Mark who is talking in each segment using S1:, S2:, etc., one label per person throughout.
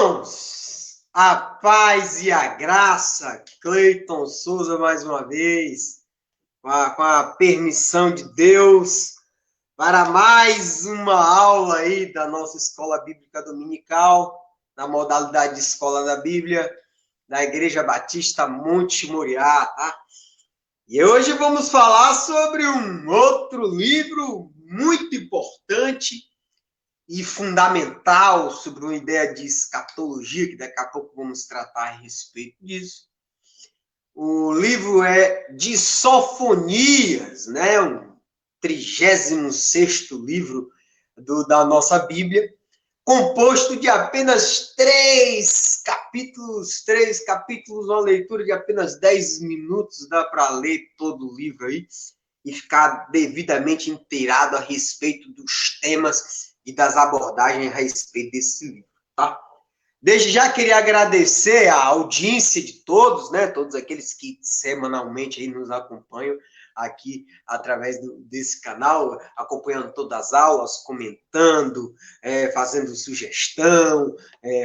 S1: Irmãos, a paz e a graça, Cleiton Souza mais uma vez, com a permissão de Deus, para mais uma aula aí da nossa Escola Bíblica Dominical, na modalidade de Escola da Bíblia, da Igreja Batista Monte Moriá, tá? E hoje vamos falar sobre um outro livro muito importante e fundamental sobre uma ideia de escatologia, que daqui a pouco vamos tratar a respeito disso. O livro é de Sofonias, né? O 36º livro da nossa Bíblia, composto de apenas 3 capítulos, uma leitura de apenas 10 minutos, dá para ler todo o livro aí e ficar devidamente inteirado a respeito dos temas e das abordagens a respeito desse livro, tá? Desde já queria agradecer a audiência de todos, né? Todos aqueles que semanalmente aí nos acompanham aqui através desse canal, acompanhando todas as aulas, comentando, fazendo sugestão,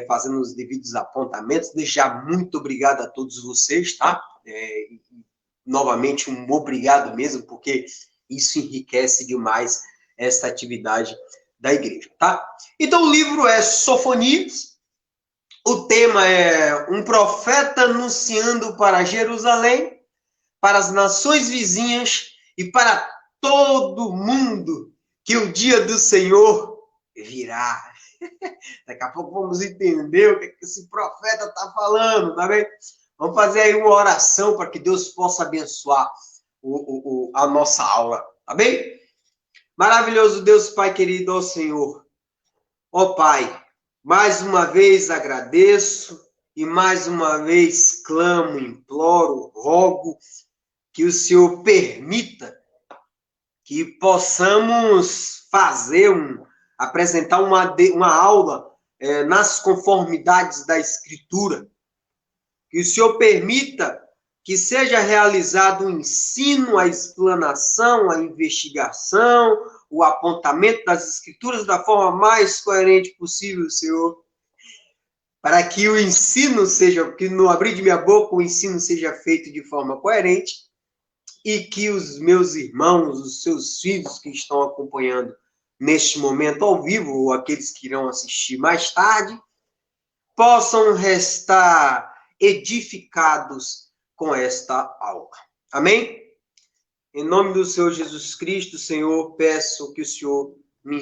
S1: fazendo os devidos apontamentos. Desde já, muito obrigado a todos vocês, tá? Novamente, um obrigado mesmo, porque isso enriquece demais essa atividade da igreja, tá? Então, o livro é Sofonias. O tema é um profeta anunciando para Jerusalém, para as nações vizinhas e para todo mundo que o dia do Senhor virá. Daqui a pouco vamos entender o que esse profeta está falando, tá bem? Vamos fazer aí uma oração para que Deus possa abençoar a nossa aula, tá bem? Maravilhoso Deus, Pai querido, ó Senhor. Ó Pai, mais uma vez agradeço e mais uma vez clamo, imploro, rogo que o Senhor permita que possamos apresentar uma aula nas conformidades da Escritura. Que o Senhor permita que seja realizado o ensino, a explanação, a investigação, o apontamento das Escrituras da forma mais coerente possível, Senhor. Para que o ensino seja, que no abrir de minha boca, o ensino seja feito de forma coerente e que os meus irmãos, os seus filhos que estão acompanhando neste momento ao vivo, ou aqueles que irão assistir mais tarde, possam restar edificados com esta aula. Amém? Em nome do Senhor Jesus Cristo, Senhor, peço que o Senhor me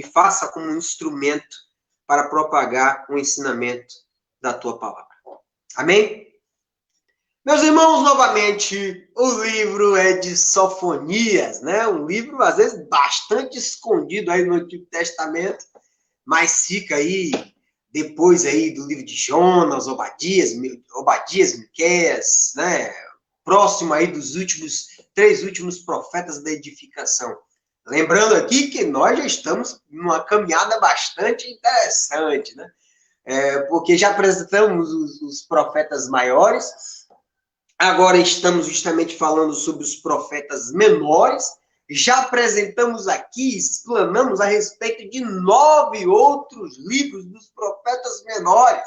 S1: faça como um instrumento para propagar o ensinamento da tua palavra. Amém? Meus irmãos, novamente, o livro é de Sofonias, né? Um livro, às vezes, bastante escondido aí no Antigo Testamento, mas fica aí depois aí do livro de Jonas, Obadias, Miqueias, né? Próximo aí dos 3 últimos profetas da edificação. Lembrando aqui que nós já estamos numa caminhada bastante interessante, né? Porque já apresentamos os profetas maiores, agora estamos justamente falando sobre os profetas menores, já apresentamos aqui, explanamos a respeito de 9 outros livros dos profetas menores.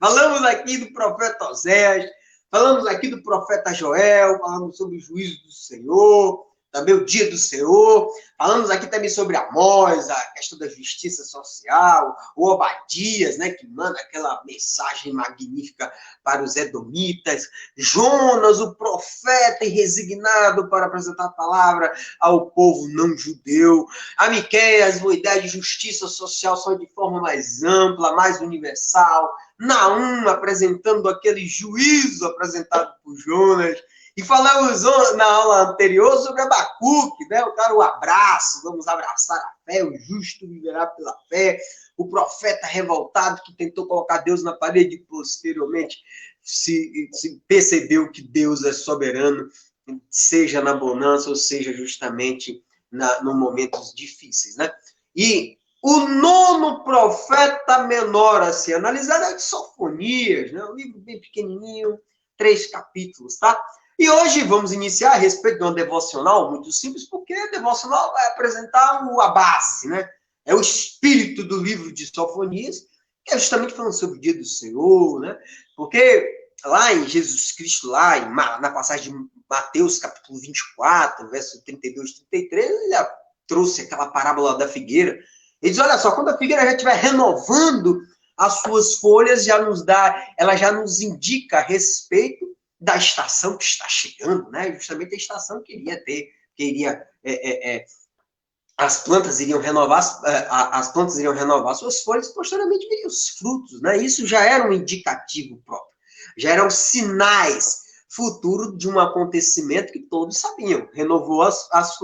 S1: Falamos aqui do profeta Oséias, falamos aqui do profeta Joel, falamos sobre o juízo do Senhor, também o dia do Senhor. Falamos aqui também sobre Amós, a questão da justiça social, o Obadias, né, que manda aquela mensagem magnífica para os edomitas. Jonas, o profeta resignado para apresentar a palavra ao povo não judeu. A Miqueias, uma ideia de justiça social só de forma mais ampla, mais universal. Naum, apresentando aquele juízo apresentado por Jonas. E falamos na aula anterior sobre Abacuque, né? O abraço, vamos abraçar a fé, o justo viverá pela fé. O profeta revoltado que tentou colocar Deus na parede e posteriormente se percebeu que Deus é soberano, seja na bonança ou seja justamente nos momentos difíceis, né? E o 9º profeta menor a ser analisado é de Sofonias, né? Um livro bem pequenininho, 3 capítulos, tá? E hoje vamos iniciar a respeito de uma devocional muito simples, porque a devocional vai apresentar a base, né? É o espírito do livro de Sofonias, que é justamente falando sobre o dia do Senhor, né? Porque lá em Jesus Cristo, na passagem de Mateus, capítulo 24, verso 32 e 33, ele trouxe aquela parábola da figueira. Ele diz, olha só, quando a figueira já estiver renovando as suas folhas, ela já nos indica a respeito da estação que está chegando, né? Justamente a estação que as plantas iriam renovar suas folhas e posteriormente viriam os frutos, né? Isso já era um indicativo próprio, já eram sinais futuros de um acontecimento que todos sabiam. Renovou as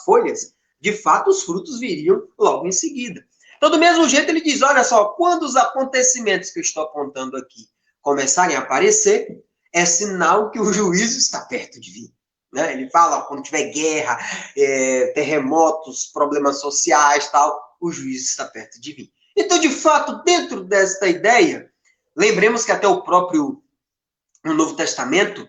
S1: folhas, de fato os frutos viriam logo em seguida. Então, do mesmo jeito, ele diz, olha só, quando os acontecimentos que eu estou apontando aqui começarem a aparecer, é sinal que o juízo está perto de vir. Né? Ele fala, quando tiver guerra, terremotos, problemas sociais, tal, o juízo está perto de vir. Então, de fato, dentro desta ideia, lembremos que até o próprio no Novo Testamento,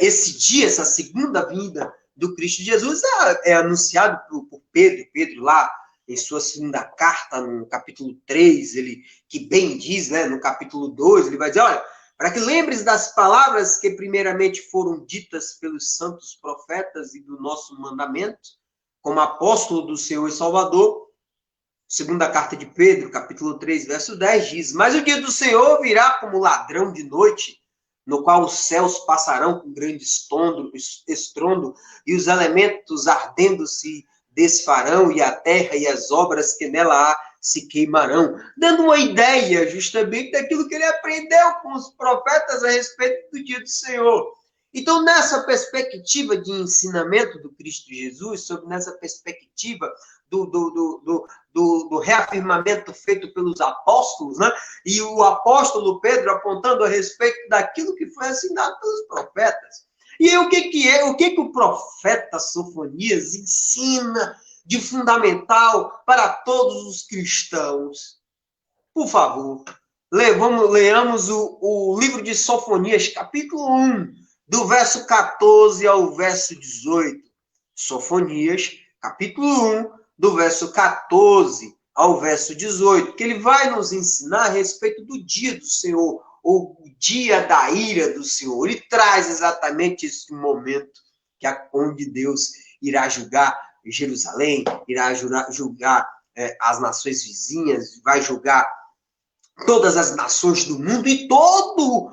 S1: esse dia, essa segunda vinda do Cristo Jesus é anunciado por Pedro. Pedro, lá em sua segunda carta, no capítulo 3, ele que bem diz, né, no capítulo 2, ele vai dizer, olha, para que lembres das palavras que primeiramente foram ditas pelos santos profetas e do nosso mandamento, como apóstolo do Senhor e Salvador, segunda carta de Pedro, capítulo 3, verso 10, diz, mas o dia do Senhor virá como ladrão de noite, no qual os céus passarão com grande estrondo, e os elementos ardendo se desfarão, e a terra e as obras que nela há se queimarão, dando uma ideia justamente daquilo que ele aprendeu com os profetas a respeito do dia do Senhor. Então, nessa perspectiva de ensinamento do Cristo Jesus, nessa perspectiva do reafirmamento feito pelos apóstolos, né? E o apóstolo Pedro apontando a respeito daquilo que foi ensinado pelos profetas. E aí, o que o profeta Sofonias ensina de fundamental para todos os cristãos? Por favor, leamos o livro de Sofonias, capítulo 1, do verso 14 ao verso 18. Sofonias, capítulo 1, do verso 14 ao verso 18, que ele vai nos ensinar a respeito do dia do Senhor, ou o dia da ira do Senhor. Ele traz exatamente esse momento onde Deus irá julgar Jerusalém, irá julgar as nações vizinhas, vai julgar todas as nações do mundo e toda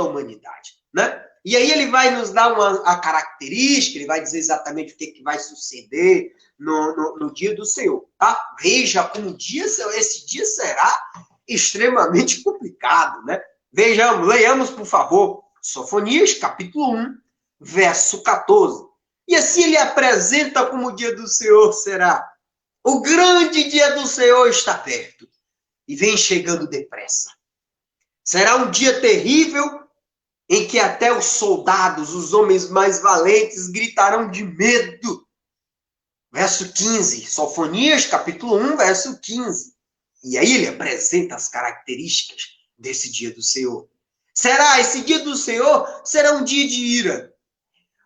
S1: a humanidade, né? E aí ele vai nos dar a característica, ele vai dizer exatamente o que vai suceder no dia do Senhor, tá? Veja como esse dia será extremamente complicado, né? Leiamos, por favor, Sofonias, capítulo 1, verso 14. E assim ele apresenta como o dia do Senhor será. O grande dia do Senhor está perto e vem chegando depressa. Será um dia terrível em que até os soldados, os homens mais valentes, gritarão de medo. Verso 15, Sofonias, capítulo 1, verso 15. E aí ele apresenta as características desse dia do Senhor. Esse dia do Senhor será um dia de ira,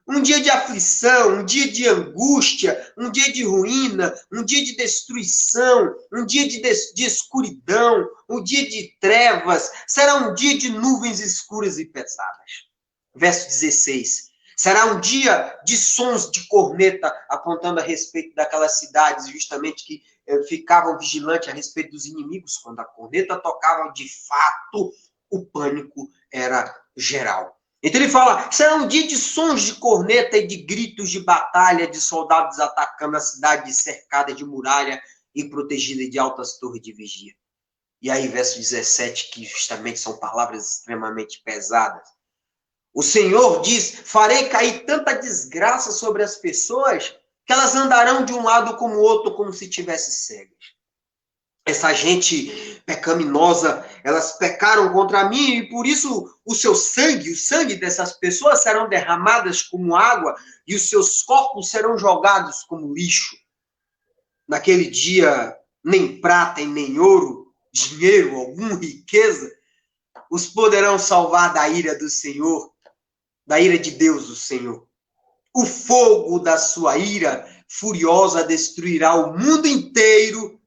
S1: um dia de aflição, um dia de angústia, um dia de ruína, um dia de destruição, um dia de escuridão, um dia de trevas, será um dia de nuvens escuras e pesadas. Verso 16. Será um dia de sons de corneta, apontando a respeito daquelas cidades, justamente que ficavam vigilantes a respeito dos inimigos. Quando a corneta tocava, de fato, o pânico era geral. Então ele fala, será um dia de sons de corneta e de gritos de batalha, de soldados atacando a cidade cercada de muralha e protegida de altas torres de vigia. E aí, verso 17, que justamente são palavras extremamente pesadas. O Senhor diz, farei cair tanta desgraça sobre as pessoas que elas andarão de um lado como o outro como se tivessem cegas. Essa gente pecaminosa, elas pecaram contra mim e por isso o sangue dessas pessoas serão derramadas como água e os seus corpos serão jogados como lixo. Naquele dia, nem prata e nem ouro, dinheiro algum, riqueza, os poderão salvar da ira do Senhor, da ira de Deus, o Senhor. O fogo da sua ira furiosa destruirá o mundo inteiro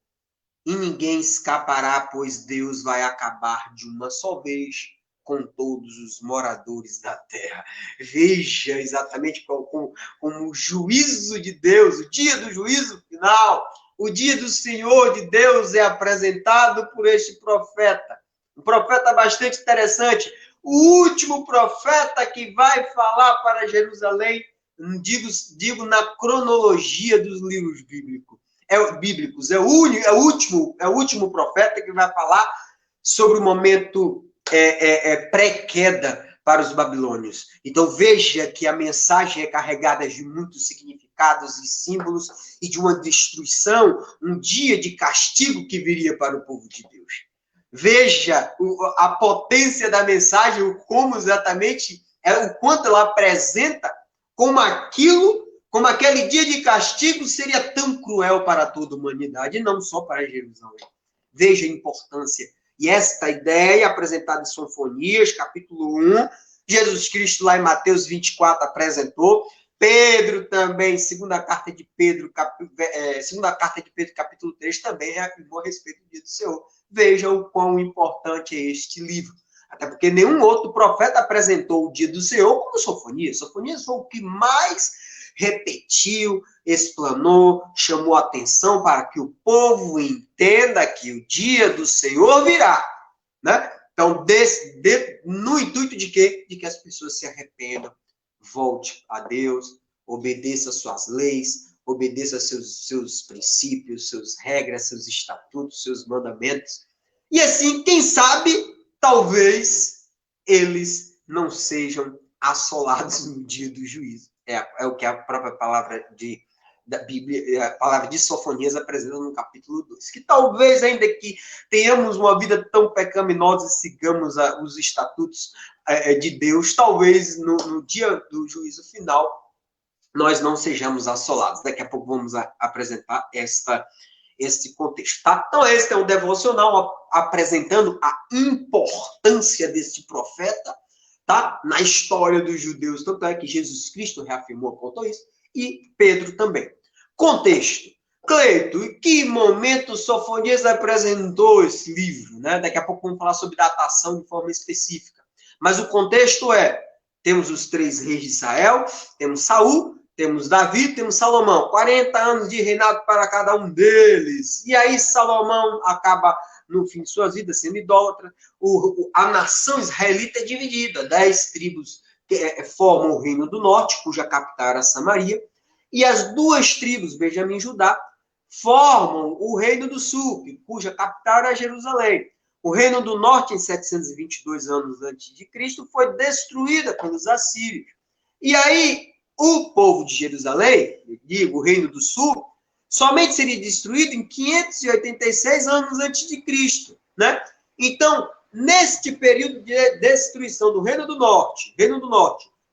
S1: e ninguém escapará, pois Deus vai acabar de uma só vez com todos os moradores da terra. Veja exatamente como o juízo de Deus, o dia do juízo final, o dia do Senhor de Deus é apresentado por este profeta. Um profeta bastante interessante. O último profeta que vai falar para Jerusalém, digo na cronologia dos livros bíblicos. É o último profeta que vai falar sobre o momento pré-queda para os babilônios. Então veja que a mensagem é carregada de muitos significados e símbolos e de uma destruição, um dia de castigo que viria para o povo de Deus. Veja a potência da mensagem, como exatamente o quanto ela apresenta como aquele dia de castigo seria tão cruel para toda a humanidade, e não só para Jerusalém. Veja a importância. E esta ideia apresentada em Sofonias, capítulo 1, Jesus Cristo lá em Mateus 24 apresentou, Pedro também, segunda carta de Pedro, capítulo 3, também reafirmou a respeito do dia do Senhor. Veja o quão importante é este livro. Até porque nenhum outro profeta apresentou o dia do Senhor como Sofonias. Sofonias foi o que mais repetiu, explanou, chamou a atenção para que o povo entenda que o dia do Senhor virá, né? Então, no intuito de quê? De que as pessoas se arrependam, volte a Deus, obedeça às suas leis, obedeça aos seus princípios, suas regras, seus estatutos, seus mandamentos. E assim, quem sabe, talvez eles não sejam assolados no dia do juízo. É o que a própria palavra da Bíblia, a palavra de Sofonias apresenta no capítulo 2. Que talvez, ainda que tenhamos uma vida tão pecaminosa e sigamos os estatutos de Deus, talvez no dia do juízo final nós não sejamos assolados. Daqui a pouco vamos apresentar esse contexto, tá? Então, este é um devocional apresentando a importância desse profeta, tá? Na história dos judeus, tanto é que Jesus Cristo reafirmou, apontou isso, e Pedro também. Contexto. Cleito, em que momento Sofonias apresentou esse livro, né? Daqui a pouco vamos falar sobre datação de forma específica. Mas o contexto temos os 3 reis de Israel, temos Saul, temos Davi, temos Salomão. 40 anos de reinado para cada um deles. E aí Salomão acaba, no fim de sua vida, sendo idólatra. A nação israelita é dividida. 10 tribos formam o reino do norte, cuja capital era Samaria. E as 2 tribos, Benjamim e Judá, formam o reino do sul, cuja capital era Jerusalém. O reino do norte, em 722 anos antes de Cristo, foi destruída pelos assírios. E aí, o povo de Jerusalém, o reino do sul, somente seria destruído em 586 anos antes de Cristo, né? Então, neste período de destruição do reino do norte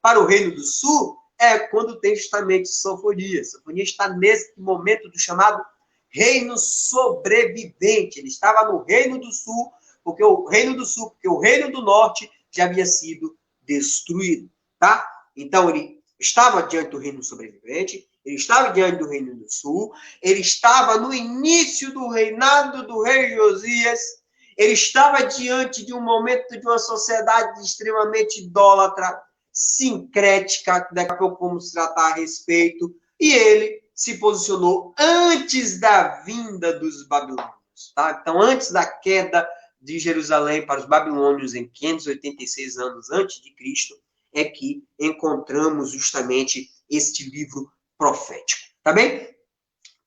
S1: para o reino do sul, é quando tem justamente Sofonias. Sofonias está nesse momento do chamado reino sobrevivente. Ele estava no reino do sul, porque o reino do norte já havia sido destruído, tá? Então, ele estava diante do reino sobrevivente, ele estava diante do reino do sul, ele estava no início do reinado do rei Josias, ele estava diante de um momento de uma sociedade extremamente idólatra, sincrética, que daqui a pouco vamos tratar a respeito, e ele se posicionou antes da vinda dos babilônios, tá? Então, antes da queda de Jerusalém para os babilônios em 586 anos antes de Cristo, é que encontramos justamente este livro profético, tá bem?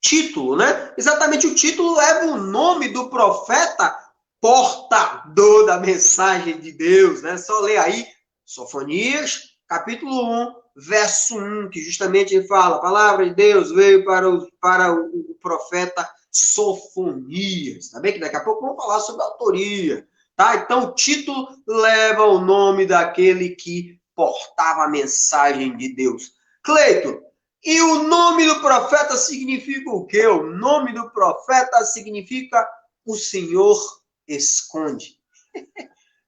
S1: Título, né? Exatamente, o título leva o nome do profeta portador da mensagem de Deus, né? Só ler aí, Sofonias, capítulo 1, verso 1, que justamente fala, a palavra de Deus veio para o profeta Sofonias, tá bem? Que daqui a pouco vamos falar sobre a autoria, tá? Então, o título leva o nome daquele que portava a mensagem de Deus. Cleito, e o nome do profeta significa o quê? O nome do profeta significa o Senhor esconde.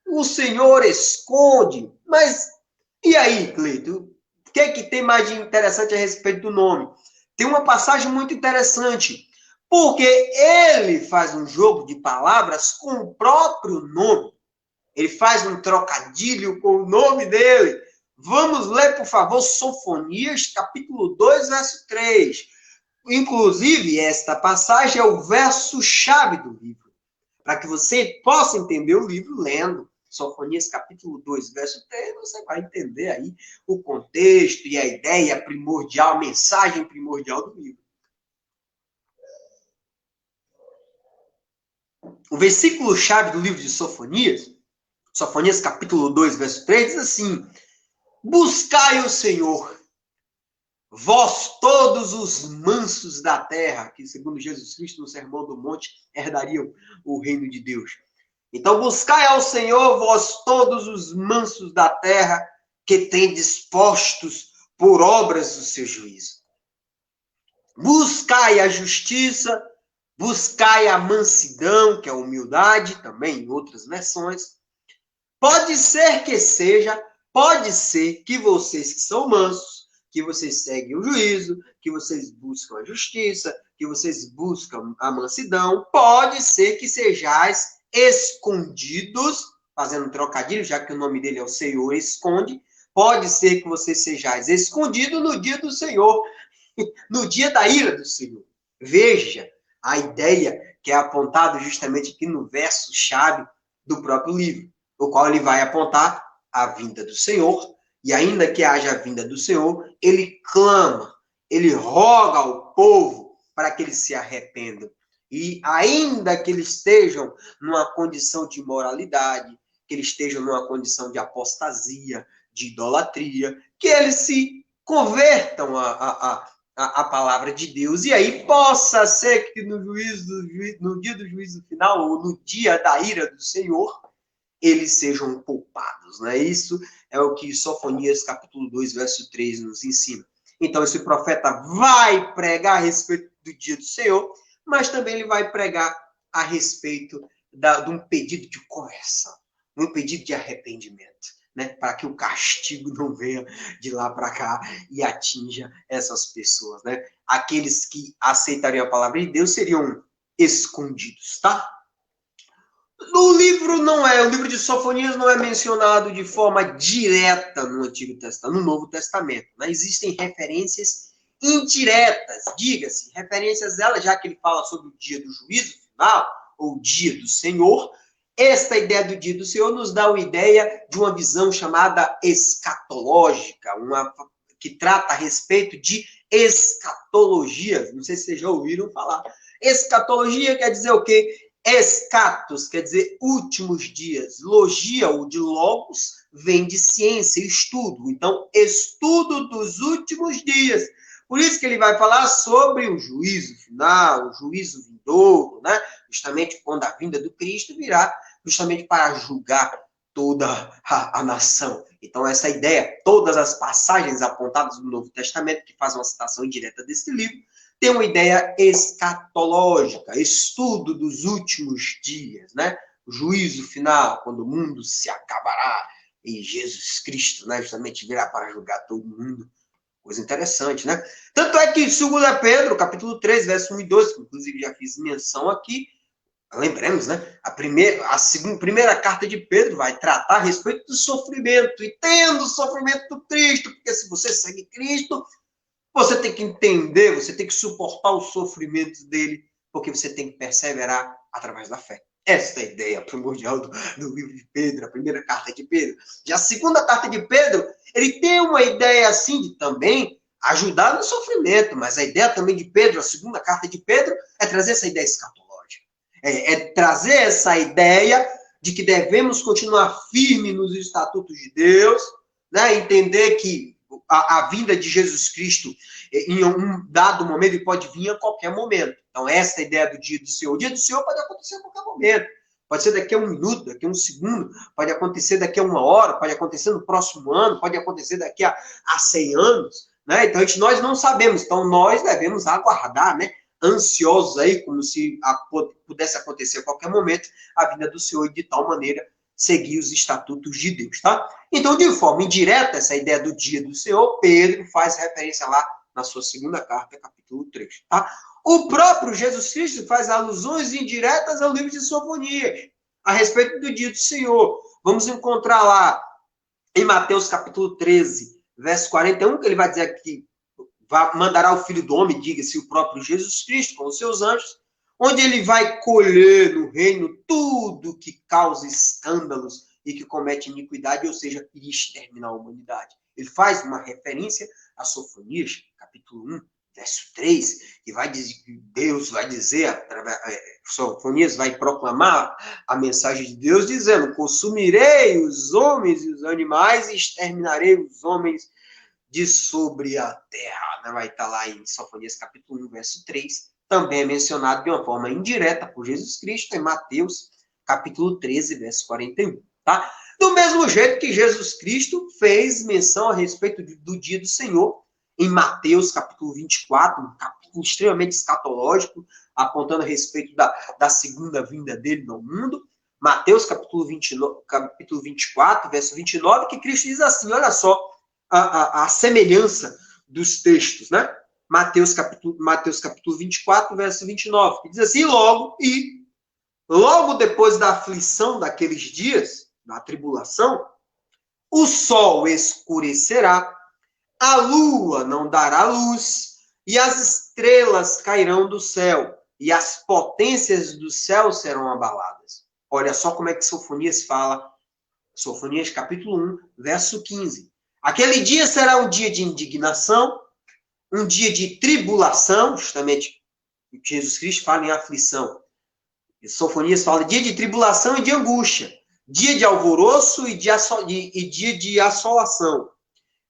S1: O Senhor esconde. Mas, e aí, Cleito? O que é que tem mais de interessante a respeito do nome? tem uma passagem muito interessante, porque ele faz um jogo de palavras com o próprio nome. Ele faz um trocadilho com o nome dele. Vamos ler, por favor, Sofonias, capítulo 2, verso 3. Inclusive, esta passagem é o verso-chave do livro, para que você possa entender o livro lendo. Sofonias, capítulo 2, verso 3, você vai entender aí o contexto e a ideia primordial, a mensagem primordial do livro. O versículo-chave do livro de Sofonias, Sofonias, capítulo 2, verso 3, diz assim: buscai o Senhor, vós todos os mansos da terra, que segundo Jesus Cristo no Sermão do Monte herdariam o reino de Deus. Então buscai ao Senhor, vós todos os mansos da terra, que tendes postos por obras do seu juízo. Buscai a justiça, buscai a mansidão, que é a humildade, também em outras versões. Pode ser que vocês que são mansos, que vocês seguem o juízo, que vocês buscam a justiça, que vocês buscam a mansidão, pode ser que sejais escondidos, fazendo um trocadilho, já que o nome dele é o Senhor esconde, pode ser que vocês sejais escondidos no dia do Senhor, no dia da ira do Senhor. Veja a ideia que é apontada justamente aqui no verso-chave do próprio livro, o qual ele vai apontar a vinda do Senhor, e ainda que haja a vinda do Senhor, ele clama, ele roga ao povo para que eles se arrependam. E ainda que eles estejam numa condição de imoralidade, que eles estejam numa condição de apostasia, de idolatria, que eles se convertam à palavra de Deus. E aí possa ser que no dia do juízo final, ou no dia da ira do Senhor, eles sejam poupados, né? Isso é o que Sofonias, capítulo 2, verso 3, nos ensina. Então, esse profeta vai pregar a respeito do dia do Senhor, mas também ele vai pregar a respeito de um pedido de conversão, um pedido de arrependimento, né? Para que o castigo não venha de lá para cá e atinja essas pessoas, né? Aqueles que aceitariam a palavra de Deus seriam escondidos, tá? O livro de Sofonias não é mencionado de forma direta no Antigo Testamento, no Novo Testamento, né? Existem referências indiretas, diga-se, referências dela, já que ele fala sobre o dia do juízo final, ou dia do Senhor. Esta ideia do dia do Senhor nos dá uma ideia de uma visão chamada escatológica, que trata a respeito de escatologia. Não sei se vocês já ouviram falar. Escatologia quer dizer o quê? Escatos quer dizer últimos dias. Logia, ou de logos, vem de ciência, estudo. Então, estudo dos últimos dias. Por isso que ele vai falar sobre o juízo final, o juízo vindouro, né? Justamente quando a vinda do Cristo virá, justamente para julgar toda a nação. Então, essa ideia, todas as passagens apontadas no Novo Testamento, que fazem uma citação indireta desse livro, tem uma ideia escatológica, estudo dos últimos dias, né? O juízo final, quando o mundo se acabará e Jesus Cristo, né, justamente virá para julgar todo mundo. Coisa interessante, né? Tanto é que em 2 Pedro, capítulo 3, verso 1 e 2, que inclusive já fiz menção aqui, lembremos, né? A primeira carta de Pedro vai tratar a respeito do sofrimento, e tendo o sofrimento do Cristo, porque se você segue Cristo, você tem que entender, você tem que suportar os sofrimentos dele, porque você tem que perseverar através da fé. Essa é a ideia primordial do livro de Pedro, a primeira carta de Pedro. Já a segunda carta de Pedro, ele tem uma ideia assim de também ajudar no sofrimento, mas a ideia também de Pedro, a segunda carta de Pedro, é trazer essa ideia escatológica. É trazer essa ideia de que devemos continuar firme nos estatutos de Deus, né? Entender que a vinda de Jesus Cristo, em um dado momento, ele pode vir a qualquer momento. Então, essa é a ideia do dia do Senhor. O dia do Senhor pode acontecer a qualquer momento. Pode ser daqui a 1 minuto, daqui a 1 segundo, pode acontecer daqui a 1 hora, pode acontecer no próximo ano, pode acontecer daqui a 100 anos. Né? Então, nós não sabemos. Então, nós devemos aguardar, né? Ansiosos aí, como se pudesse acontecer a qualquer momento, a vinda do Senhor, e de tal maneira seguir os estatutos de Deus, tá? Então, de forma indireta, essa ideia do dia do Senhor, Pedro faz referência lá na sua segunda carta, capítulo 3. Tá? O próprio Jesus Cristo faz alusões indiretas ao livro de Sofonias, a respeito do dia do Senhor. Vamos encontrar lá em Mateus capítulo 13, verso 41, que ele vai dizer que mandará o Filho do Homem, diga-se o próprio Jesus Cristo, com os seus anjos, onde ele vai colher no reino tudo que causa escândalos e que comete iniquidade, ou seja, iria exterminar a humanidade. Ele faz uma referência a Sofonias, capítulo 1, verso 3, que vai dizer, Deus vai dizer, Sofonias vai proclamar a mensagem de Deus, dizendo: consumirei os homens e os animais e exterminarei os homens de sobre a terra. Vai estar lá em Sofonias capítulo 1, verso 3. Também é mencionado de uma forma indireta por Jesus Cristo em Mateus capítulo 13, verso 41. Tá? Do mesmo jeito que Jesus Cristo fez menção a respeito do dia do Senhor, em Mateus capítulo 24, um capítulo extremamente escatológico, apontando a respeito da segunda vinda dele no mundo. Mateus capítulo 24, verso 29, que Cristo diz assim, olha só, a semelhança dos textos, né? Mateus capítulo 24, verso 29, que diz assim: logo depois da aflição daqueles dias, da tribulação, o sol escurecerá, a lua não dará luz, e as estrelas cairão do céu, e as potências do céu serão abaladas. Olha só como é que Sofonias fala, Sofonias capítulo 1, verso 15. Aquele dia será um dia de indignação, um dia de tribulação, justamente Jesus Cristo fala em aflição. Sofonias fala dia de tribulação e de angústia, dia de alvoroço e dia de assolação,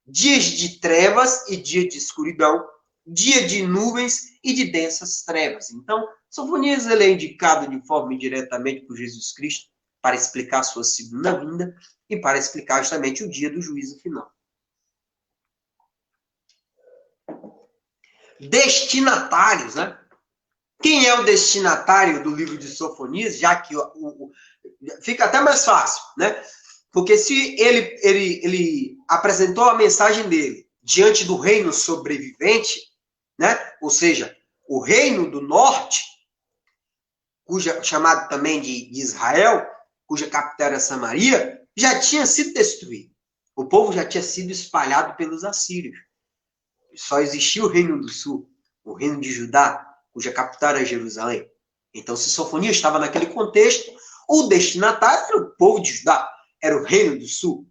S1: dias de trevas e dia de escuridão, dia de nuvens e de densas trevas. Então, Sofonias ele é indicado de forma indiretamente por Jesus Cristo para explicar a sua segunda vinda e para explicar justamente o dia do juízo final. Destinatários, né? Quem é o destinatário do livro de Sofonias, já que fica até mais fácil, né? Porque se ele apresentou a mensagem dele diante do reino sobrevivente, né? Ou seja, o reino do norte, chamado também de Israel, cuja capital era Samaria, já tinha sido destruído. O povo já tinha sido espalhado pelos assírios. Só existia o reino do sul, o reino de Judá, cuja capital era Jerusalém. Então, se Sofonias estava naquele contexto, o destinatário era o povo de Judá, era o reino do sul.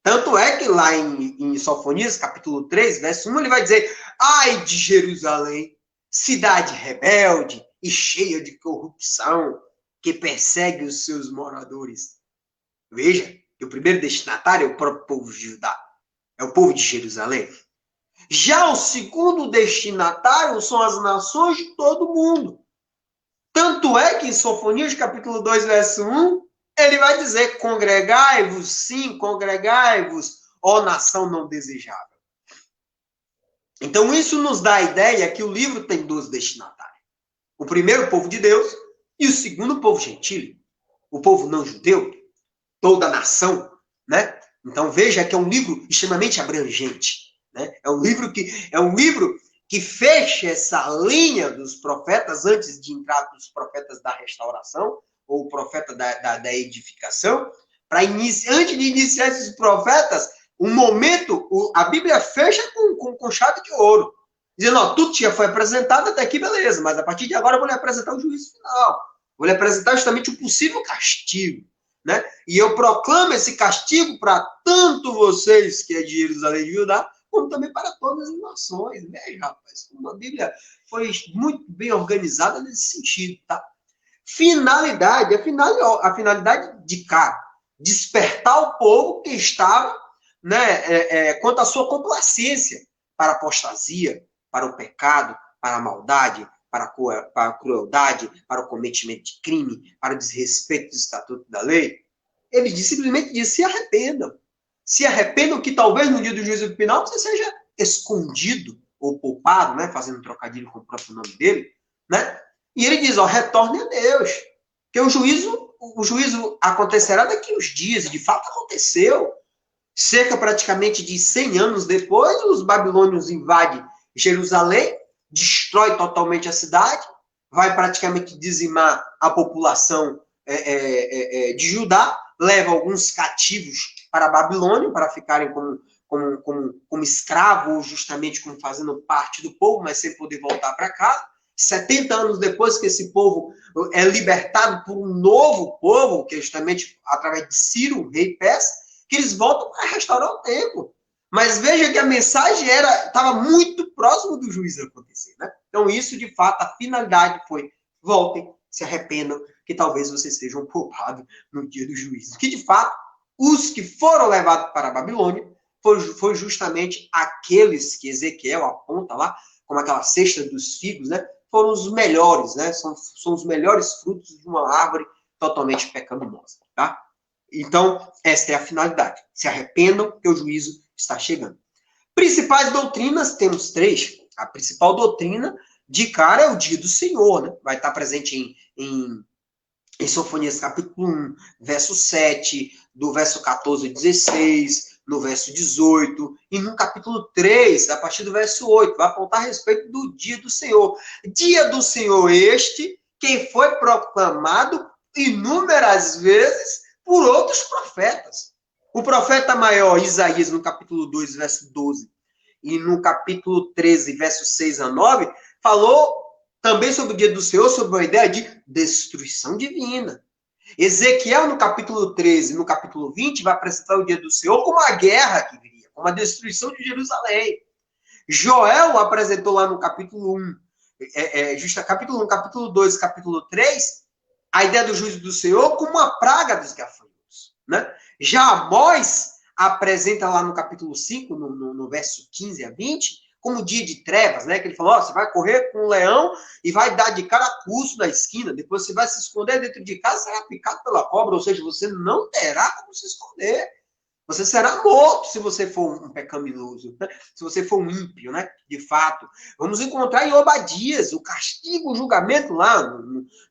S1: Tanto é que lá em Sofonias, capítulo 3, verso 1, ele vai dizer: ai de Jerusalém, cidade rebelde e cheia de corrupção, que persegue os seus moradores. Veja, que o primeiro destinatário é o próprio povo de Judá, é o povo de Jerusalém. Já o segundo destinatário são as nações de todo o mundo. Tanto é que em Sofonias, capítulo 2, verso 1, ele vai dizer: congregai-vos, sim, congregai-vos, ó nação não desejável. Então, isso nos dá a ideia que o livro tem dois destinatários. O primeiro, o povo de Deus, e o segundo, o povo gentílio. O povo não judeu, toda a nação, né? Então, veja que é um livro extremamente abrangente. Né? É um livro que fecha essa linha dos profetas antes de entrar nos profetas da restauração, ou o profeta da edificação. Antes de iniciar esses profetas, um momento, a Bíblia fecha com chave de ouro. Dizendo, ó, tudo já foi apresentado até aqui, beleza, mas a partir de agora eu vou lhe apresentar o juízo final. Vou lhe apresentar justamente o possível castigo. Né? E eu proclamo esse castigo para tanto vocês que é de Jerusalém e Judá, como também para todas as nações. Veja, rapaz, como a Bíblia foi muito bem organizada nesse sentido, tá? Finalidade, a finalidade de cá, despertar o povo que estava, né, quanto à sua complacência para a apostasia, para o pecado, para a maldade, para a crueldade, para o cometimento de crime, para o desrespeito do estatuto da lei. Ele simplesmente disse: se arrependam. Se arrependam que talvez no dia do juízo final você seja escondido ou poupado, né? Fazendo um trocadilho com o próprio nome dele, né? E ele diz: ó, retorne a Deus. Que o juízo acontecerá daqui uns dias, e de fato aconteceu. Cerca praticamente de 100 anos depois, os babilônios invadem Jerusalém, destrói totalmente a cidade, vai praticamente dizimar a população de Judá, leva alguns cativos para a Babilônia, para ficarem como escravo, ou justamente como fazendo parte do povo, mas sem poder voltar para casa. 70 anos depois que esse povo é libertado por um novo povo, que é justamente através de Ciro, o rei persa, que eles voltam para restaurar o templo. Mas veja que a mensagem estava muito próximo do juízo acontecer, né? Então isso, de fato, a finalidade foi: voltem, se arrependam, que talvez vocês sejam poupados no dia do juízo. Que, de fato, os que foram levados para a Babilônia foi justamente aqueles que Ezequiel aponta lá, como aquela cesta dos figos, né? Foram os melhores, né? São os melhores frutos de uma árvore totalmente pecaminosa, tá? Então, esta é a finalidade. Se arrependam, que o juízo está chegando. Principais doutrinas, temos 3. A principal doutrina, de cara, é o dia do Senhor, né? Vai estar presente em Sofonias capítulo 1, verso 7, do verso 14 ao 16, no verso 18, e no capítulo 3, a partir do verso 8, vai apontar a respeito do dia do Senhor. Dia do Senhor este, que foi proclamado inúmeras vezes por outros profetas. O profeta maior, Isaías, no capítulo 2, verso 12, e no capítulo 13, verso 6 a 9, falou também sobre o dia do Senhor, sobre uma ideia de destruição divina. Ezequiel, no capítulo 13, no capítulo 20, vai apresentar o dia do Senhor como a guerra que viria, como a destruição de Jerusalém. Joel apresentou lá no capítulo 1, capítulo 1, capítulo 2, capítulo 3, a ideia do juízo do Senhor como uma praga dos gafanhotos, né? Já Amós apresenta lá no capítulo 5, no verso 15 a 20, como dia de trevas, né? Que ele falou: você vai correr com um leão e vai dar de cara a curso na esquina, depois você vai se esconder dentro de casa e será picado pela cobra, ou seja, você não terá como se esconder. Você será morto se você for um pecaminoso, né? Se você for um ímpio, né? De fato. Vamos encontrar em Obadias o castigo, o julgamento lá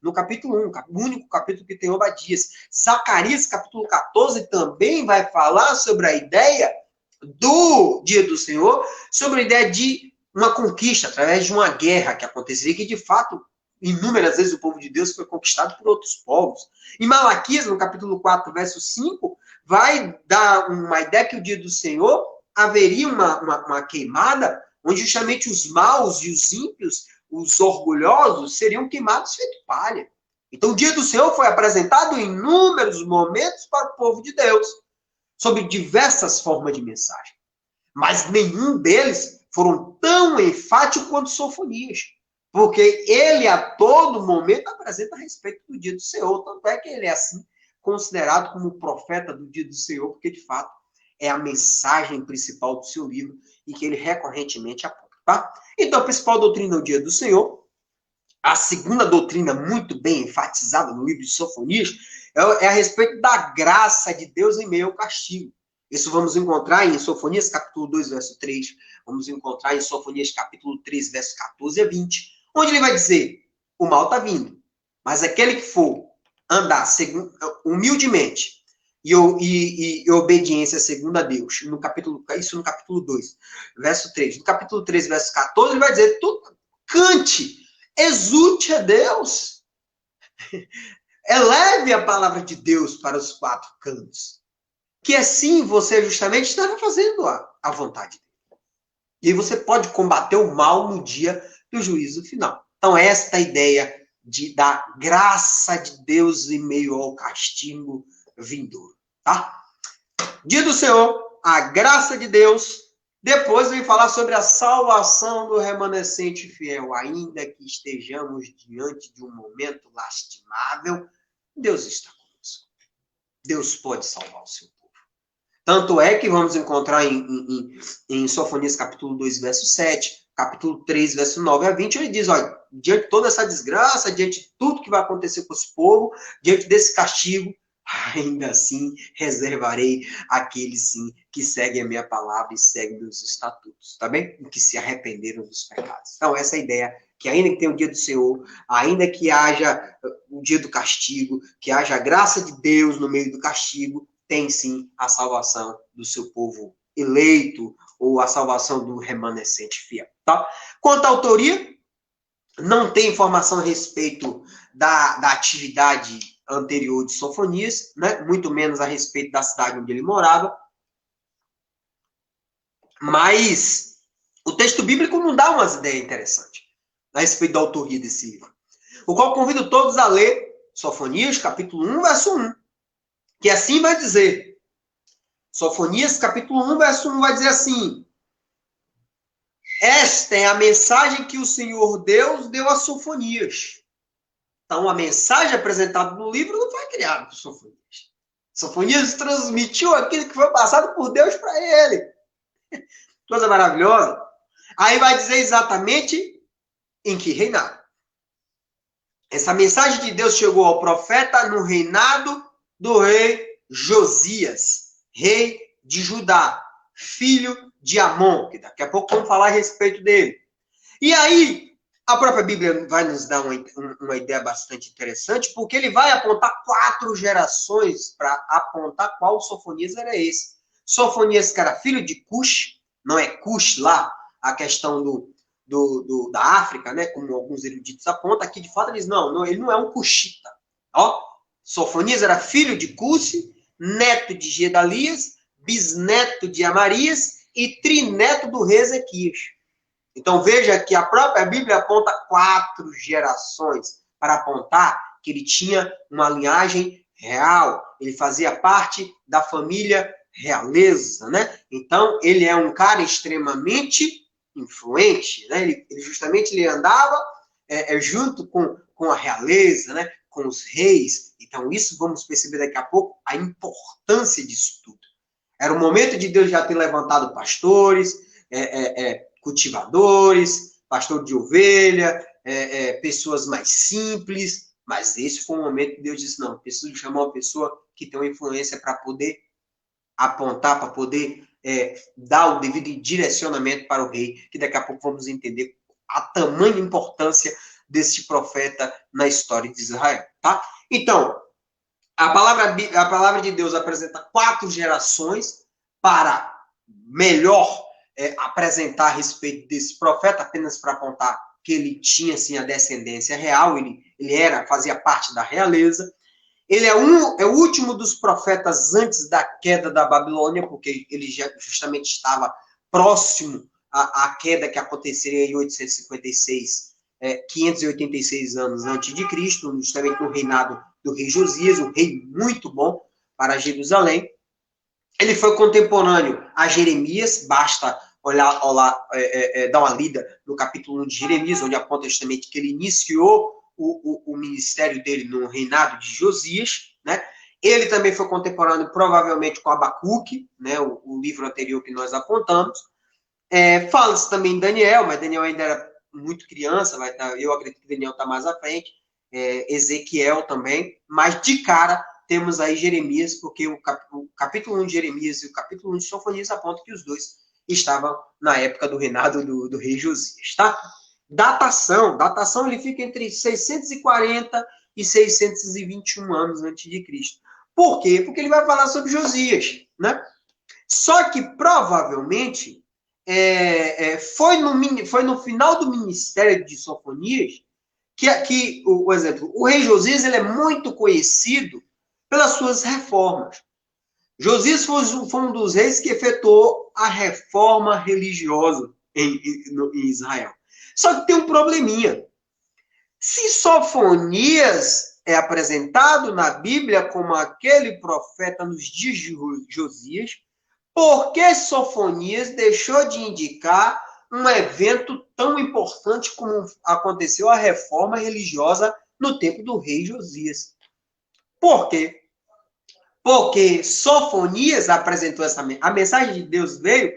S1: no capítulo 1, o único capítulo que tem Obadias. Zacarias, capítulo 14, também vai falar sobre a ideia do dia do Senhor, sobre a ideia de uma conquista, através de uma guerra que aconteceria, que de fato, inúmeras vezes o povo de Deus foi conquistado por outros povos. Em Malaquias, no capítulo 4, verso 5, vai dar uma ideia que o dia do Senhor haveria uma queimada, onde justamente os maus e os ímpios, os orgulhosos, seriam queimados feito palha. Então, o dia do Senhor foi apresentado em inúmeros momentos para o povo de Deus, sob diversas formas de mensagem. Mas nenhum deles foram tão enfáticos quanto Sofonias, porque ele a todo momento apresenta a respeito do dia do Senhor, tanto é que ele é assim considerado como o profeta do dia do Senhor, porque de fato é a mensagem principal do seu livro e que ele recorrentemente aponta, tá? Então, a principal doutrina é o dia do Senhor. A segunda doutrina, muito bem enfatizada no livro de Sofonias, é a respeito da graça de Deus em meio ao castigo. Isso vamos encontrar em Sofonias capítulo 2, verso 3. Vamos encontrar em Sofonias capítulo 3, verso 14 a 20. Onde ele vai dizer: o mal está vindo, mas aquele que for andar humildemente e obediência segundo a Deus, isso no capítulo 2, verso 3. No capítulo 3, verso 14, ele vai dizer: cante, exulte a Deus. Eleve a palavra de Deus para os 4 cantos. Que assim você justamente estará fazendo a vontade dele. E aí você pode combater o mal no dia do juízo final. Então, esta é a ideia da graça de Deus em meio ao castigo vindouro. Tá? Dia do Senhor, a graça de Deus. Depois vem falar sobre a salvação do remanescente fiel. Ainda que estejamos diante de um momento lastimável, Deus está conosco. Deus pode salvar o seu povo. Tanto é que vamos encontrar em Sofonias capítulo 2, verso 7, capítulo 3, verso 9 a 20, ele diz: olha, diante de toda essa desgraça, diante de tudo que vai acontecer com esse povo, diante desse castigo, ainda assim reservarei aqueles sim que seguem a minha palavra e seguem meus estatutos, tá bem? E que se arrependeram dos pecados. Então, essa é a ideia, que ainda que tenha o dia do Senhor, ainda que haja o dia do castigo, que haja a graça de Deus no meio do castigo, tem sim a salvação do seu povo eleito, ou a salvação do remanescente fiel. Tá? Quanto à autoria, não tem informação a respeito da atividade anterior de Sofonias, né? Muito menos a respeito da cidade onde ele morava. Mas o texto bíblico não dá umas ideias interessantes a respeito da autoria desse livro. O qual convido todos a ler Sofonias, capítulo 1, verso 1. Que assim vai dizer. Sofonias, capítulo 1, verso 1 vai dizer assim: esta é a mensagem que o Senhor Deus deu a Sofonias. Então, a mensagem apresentada no livro não foi criada por Sofonias. Sofonias transmitiu aquilo que foi passado por Deus para ele. Coisa maravilhosa. Aí vai dizer exatamente em que reinado. Essa mensagem de Deus chegou ao profeta no reinado do rei Josias, rei de Judá, filho de Amon, que daqui a pouco vamos falar a respeito dele. E aí, a própria Bíblia vai nos dar uma ideia bastante interessante, porque ele vai apontar 4 gerações para apontar qual Sofonias era esse. Sofonias, que era filho de Cush, não é Cush lá, a questão da África, né, como alguns eruditos apontam, aqui de fato eles não, ele não é um cuxita. Ó, Sofonias era filho de Cusi, neto de Gedalias, bisneto de Amarias e trineto do rei Ezequias. Então veja que a própria Bíblia aponta 4 gerações para apontar que ele tinha uma linhagem real, ele fazia parte da família realeza, né? Então ele é um cara extremamente influente, né? Ele justamente ele andava junto com a realeza, né? Com os reis. Então isso vamos perceber daqui a pouco a importância disso tudo. Era o momento de Deus já ter levantado pastores, cultivadores, pastor de ovelha, pessoas mais simples, mas esse foi um momento que Deus disse, não, preciso chamar uma pessoa que tem uma influência para poder apontar, para poder dar o devido direcionamento para o rei, que daqui a pouco vamos entender a tamanha importância desse profeta na história de Israel, tá? Então, a palavra de Deus apresenta 4 gerações para melhor apresentar a respeito desse profeta, apenas para apontar que ele tinha, assim, a descendência real, ele fazia parte da realeza. Ele é o último dos profetas antes da queda da Babilônia, porque ele já justamente estava próximo à queda que aconteceria em 856, 586 anos antes de Cristo, justamente no reinado do rei Josias, um rei muito bom para Jerusalém. Ele foi contemporâneo a Jeremias, basta olhar dar uma lida no capítulo 1 de Jeremias, onde aponta justamente que ele iniciou o ministério dele no reinado de Josias, né? Ele também foi contemporâneo, provavelmente, com Abacuque, né? O livro anterior que nós apontamos. Fala-se também em Daniel, mas Daniel ainda era muito criança, eu acredito que Daniel está mais à frente. Ezequiel também, mas de cara temos aí Jeremias, porque o capítulo 1 de Jeremias e o capítulo 1 de Sofonias apontam que os dois estavam na época do reinado do rei Josias, tá? Datação ele fica entre 640 e 621 anos antes de Cristo. Por quê? Porque ele vai falar sobre Josias, né? Só que provavelmente foi no final do ministério de Sofonias que o exemplo, o rei Josias ele é muito conhecido pelas suas reformas. Josias foi um dos reis que efetuou a reforma religiosa em Israel. Só que tem um probleminha. Se Sofonias é apresentado na Bíblia como aquele profeta nos dias de Josias, por que Sofonias deixou de indicar um evento tão importante como aconteceu a reforma religiosa no tempo do rei Josias? Por quê? Porque Sofonias apresentou a mensagem de Deus veio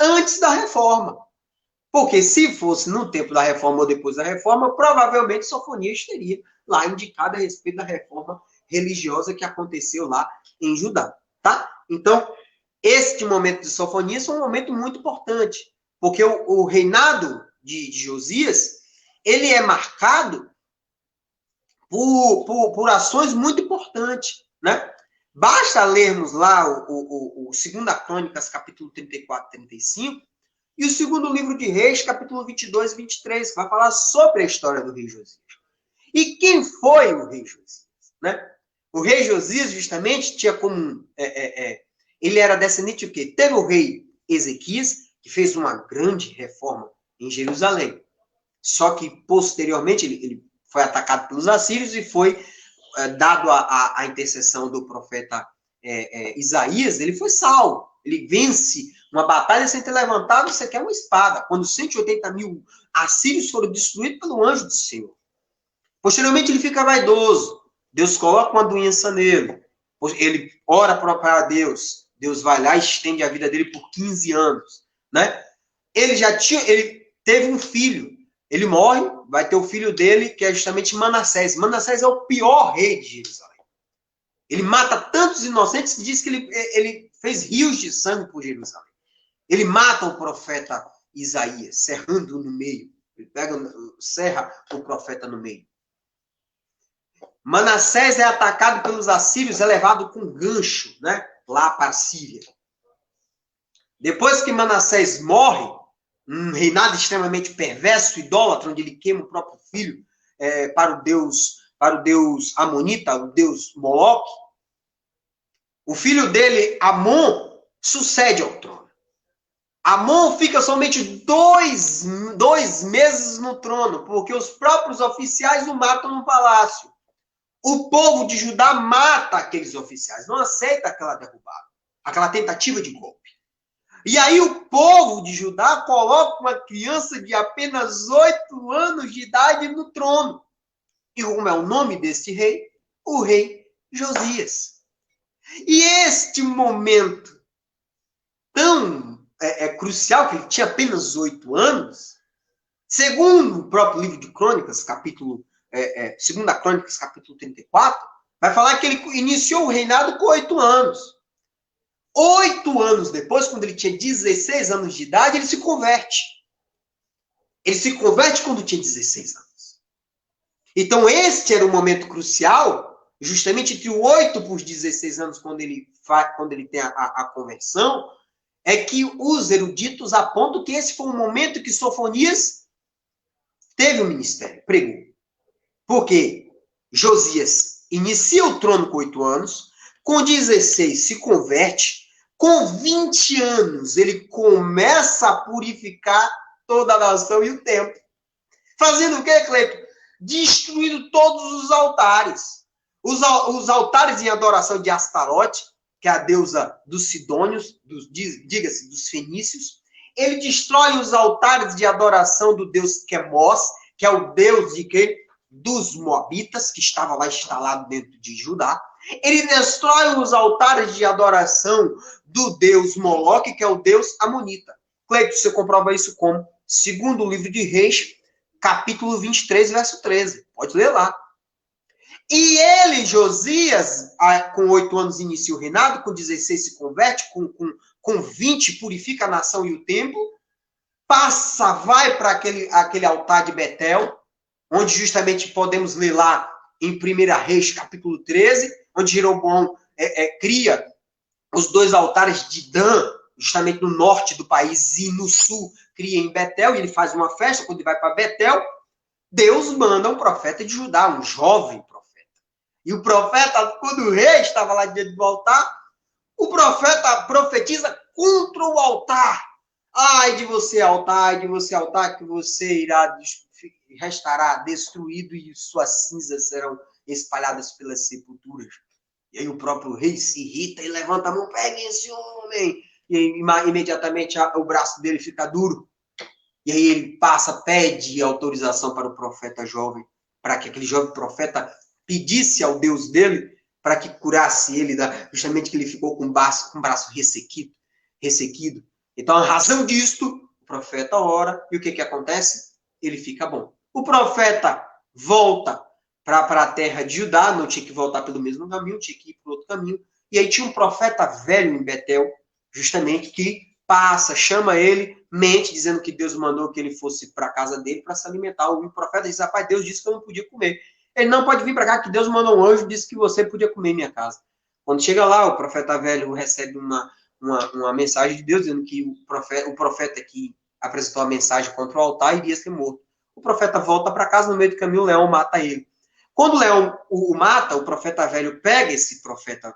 S1: antes da reforma. Porque se fosse no tempo da reforma ou depois da reforma, provavelmente Sofonias teria lá indicado a respeito da reforma religiosa que aconteceu lá em Judá, tá? Então, este momento de Sofonias foi um momento muito importante, porque o reinado de Josias, ele é marcado por ações muito importantes, né? Basta lermos lá o 2 Crônicas, capítulo 34, 35, E o segundo livro de Reis, capítulo 22 e 23, que vai falar sobre a história do rei Josias. E quem foi o rei Josias? Né? O rei Josias, justamente, tinha como... ele era descendente de quê? Teve o rei Ezequias, que fez uma grande reforma em Jerusalém. Só que, posteriormente, ele foi atacado pelos assírios e foi dado a intercessão do profeta Isaías, ele foi salvo. Ele vence uma batalha sem ter levantado sequer uma espada, quando 180 mil assírios foram destruídos pelo anjo do Senhor. Posteriormente, ele fica vaidoso. Deus coloca uma doença nele. Ele ora para Deus. Deus vai lá e estende a vida dele por 15 anos. Né? Ele teve um filho. Ele morre, vai ter o filho dele, que é justamente Manassés. Manassés é o pior rei de Jerusalém. Ele mata tantos inocentes que diz que ele fez rios de sangue por Jerusalém. Ele mata o profeta Isaías, serrando no meio. Ele serra o profeta no meio. Manassés é atacado pelos assírios, é levado com gancho, né, lá para a Síria. Depois que Manassés morre, um reinado extremamente perverso, idólatra, onde ele queima o próprio filho para o deus Amonita, o deus Moloque, o filho dele, Amon, sucede ao trono. Amon fica somente dois meses no trono, porque os próprios oficiais o matam no palácio. O povo de Judá mata aqueles oficiais, não aceita aquela derrubada, aquela tentativa de golpe. E aí o povo de Judá coloca uma criança de apenas 8 anos de idade no trono. E como é o nome deste rei? O rei Josias. E este momento tão crucial, que ele tinha apenas 8 anos, segundo o próprio livro de Crônicas, segunda Crônicas, capítulo 34, vai falar que ele iniciou o reinado com 8 anos. 8 anos depois, quando ele tinha 16 anos de idade, ele se converte. Ele se converte quando tinha 16 anos. Então, este era o momento crucial, justamente entre o 8 para os 16 anos, quando ele tem a conversão, é que os eruditos apontam que esse foi o momento que Sofonias teve o ministério, pregou. Porque Josias inicia o trono com 8 anos, com 16 se converte, com 20 anos ele começa a purificar toda a nação e o templo. Fazendo o quê, Cleiton? Destruindo todos os altares. Os altares em adoração de Astarote, que é a deusa dos sidônios, diga-se, dos fenícios. Ele destrói os altares de adoração do deus Quemos, que é o deus de quê? Dos moabitas, que estava lá instalado dentro de Judá. Ele destrói os altares de adoração do deus Moloque, que é o deus amonita. Cleito, você comprova isso como? Segundo o livro de Reis, capítulo 23, verso 13. Pode ler lá. E ele, Josias, com 8 anos inicia o reinado, com 16 se converte, com 20 purifica a nação e o templo, vai para aquele altar de Betel, onde justamente podemos ler lá em 1 Reis, capítulo 13, onde Jeroboão cria os 2 altares de Dan, justamente no norte do país, e no sul cria em Betel, e ele faz uma festa. Quando ele vai para Betel, Deus manda um profeta de Judá, um jovem profeta. E o profeta, quando o rei estava lá diante do altar, o profeta profetiza contra o altar. Ai de você, altar, que você restará destruído e suas cinzas serão espalhadas pelas sepulturas. E aí o próprio rei se irrita e levanta a mão, pega esse homem. E aí, imediatamente o braço dele fica duro. E aí ele pede autorização para o profeta jovem, para que aquele jovem profeta pedisse ao Deus dele para que curasse ele, justamente que ele ficou com o braço ressequido. Então, a razão disto, o profeta ora, e o que acontece? Ele fica bom. O profeta volta para a terra de Judá, não tinha que voltar pelo mesmo caminho, tinha que ir por outro caminho. E aí tinha um profeta velho em Betel, justamente, que chama ele, mente, dizendo que Deus mandou que ele fosse para a casa dele para se alimentar. O profeta diz, rapaz, Deus disse que eu não podia comer. Ele não pode vir para cá, que Deus mandou um anjo e disse que você podia comer em minha casa. Quando chega lá, o profeta velho recebe uma mensagem de Deus, dizendo que o profeta que apresentou a mensagem contra o altar, iria ser morto. O profeta volta para casa, no meio do caminho o leão mata ele. Quando o leão o mata, o profeta velho pega esse profeta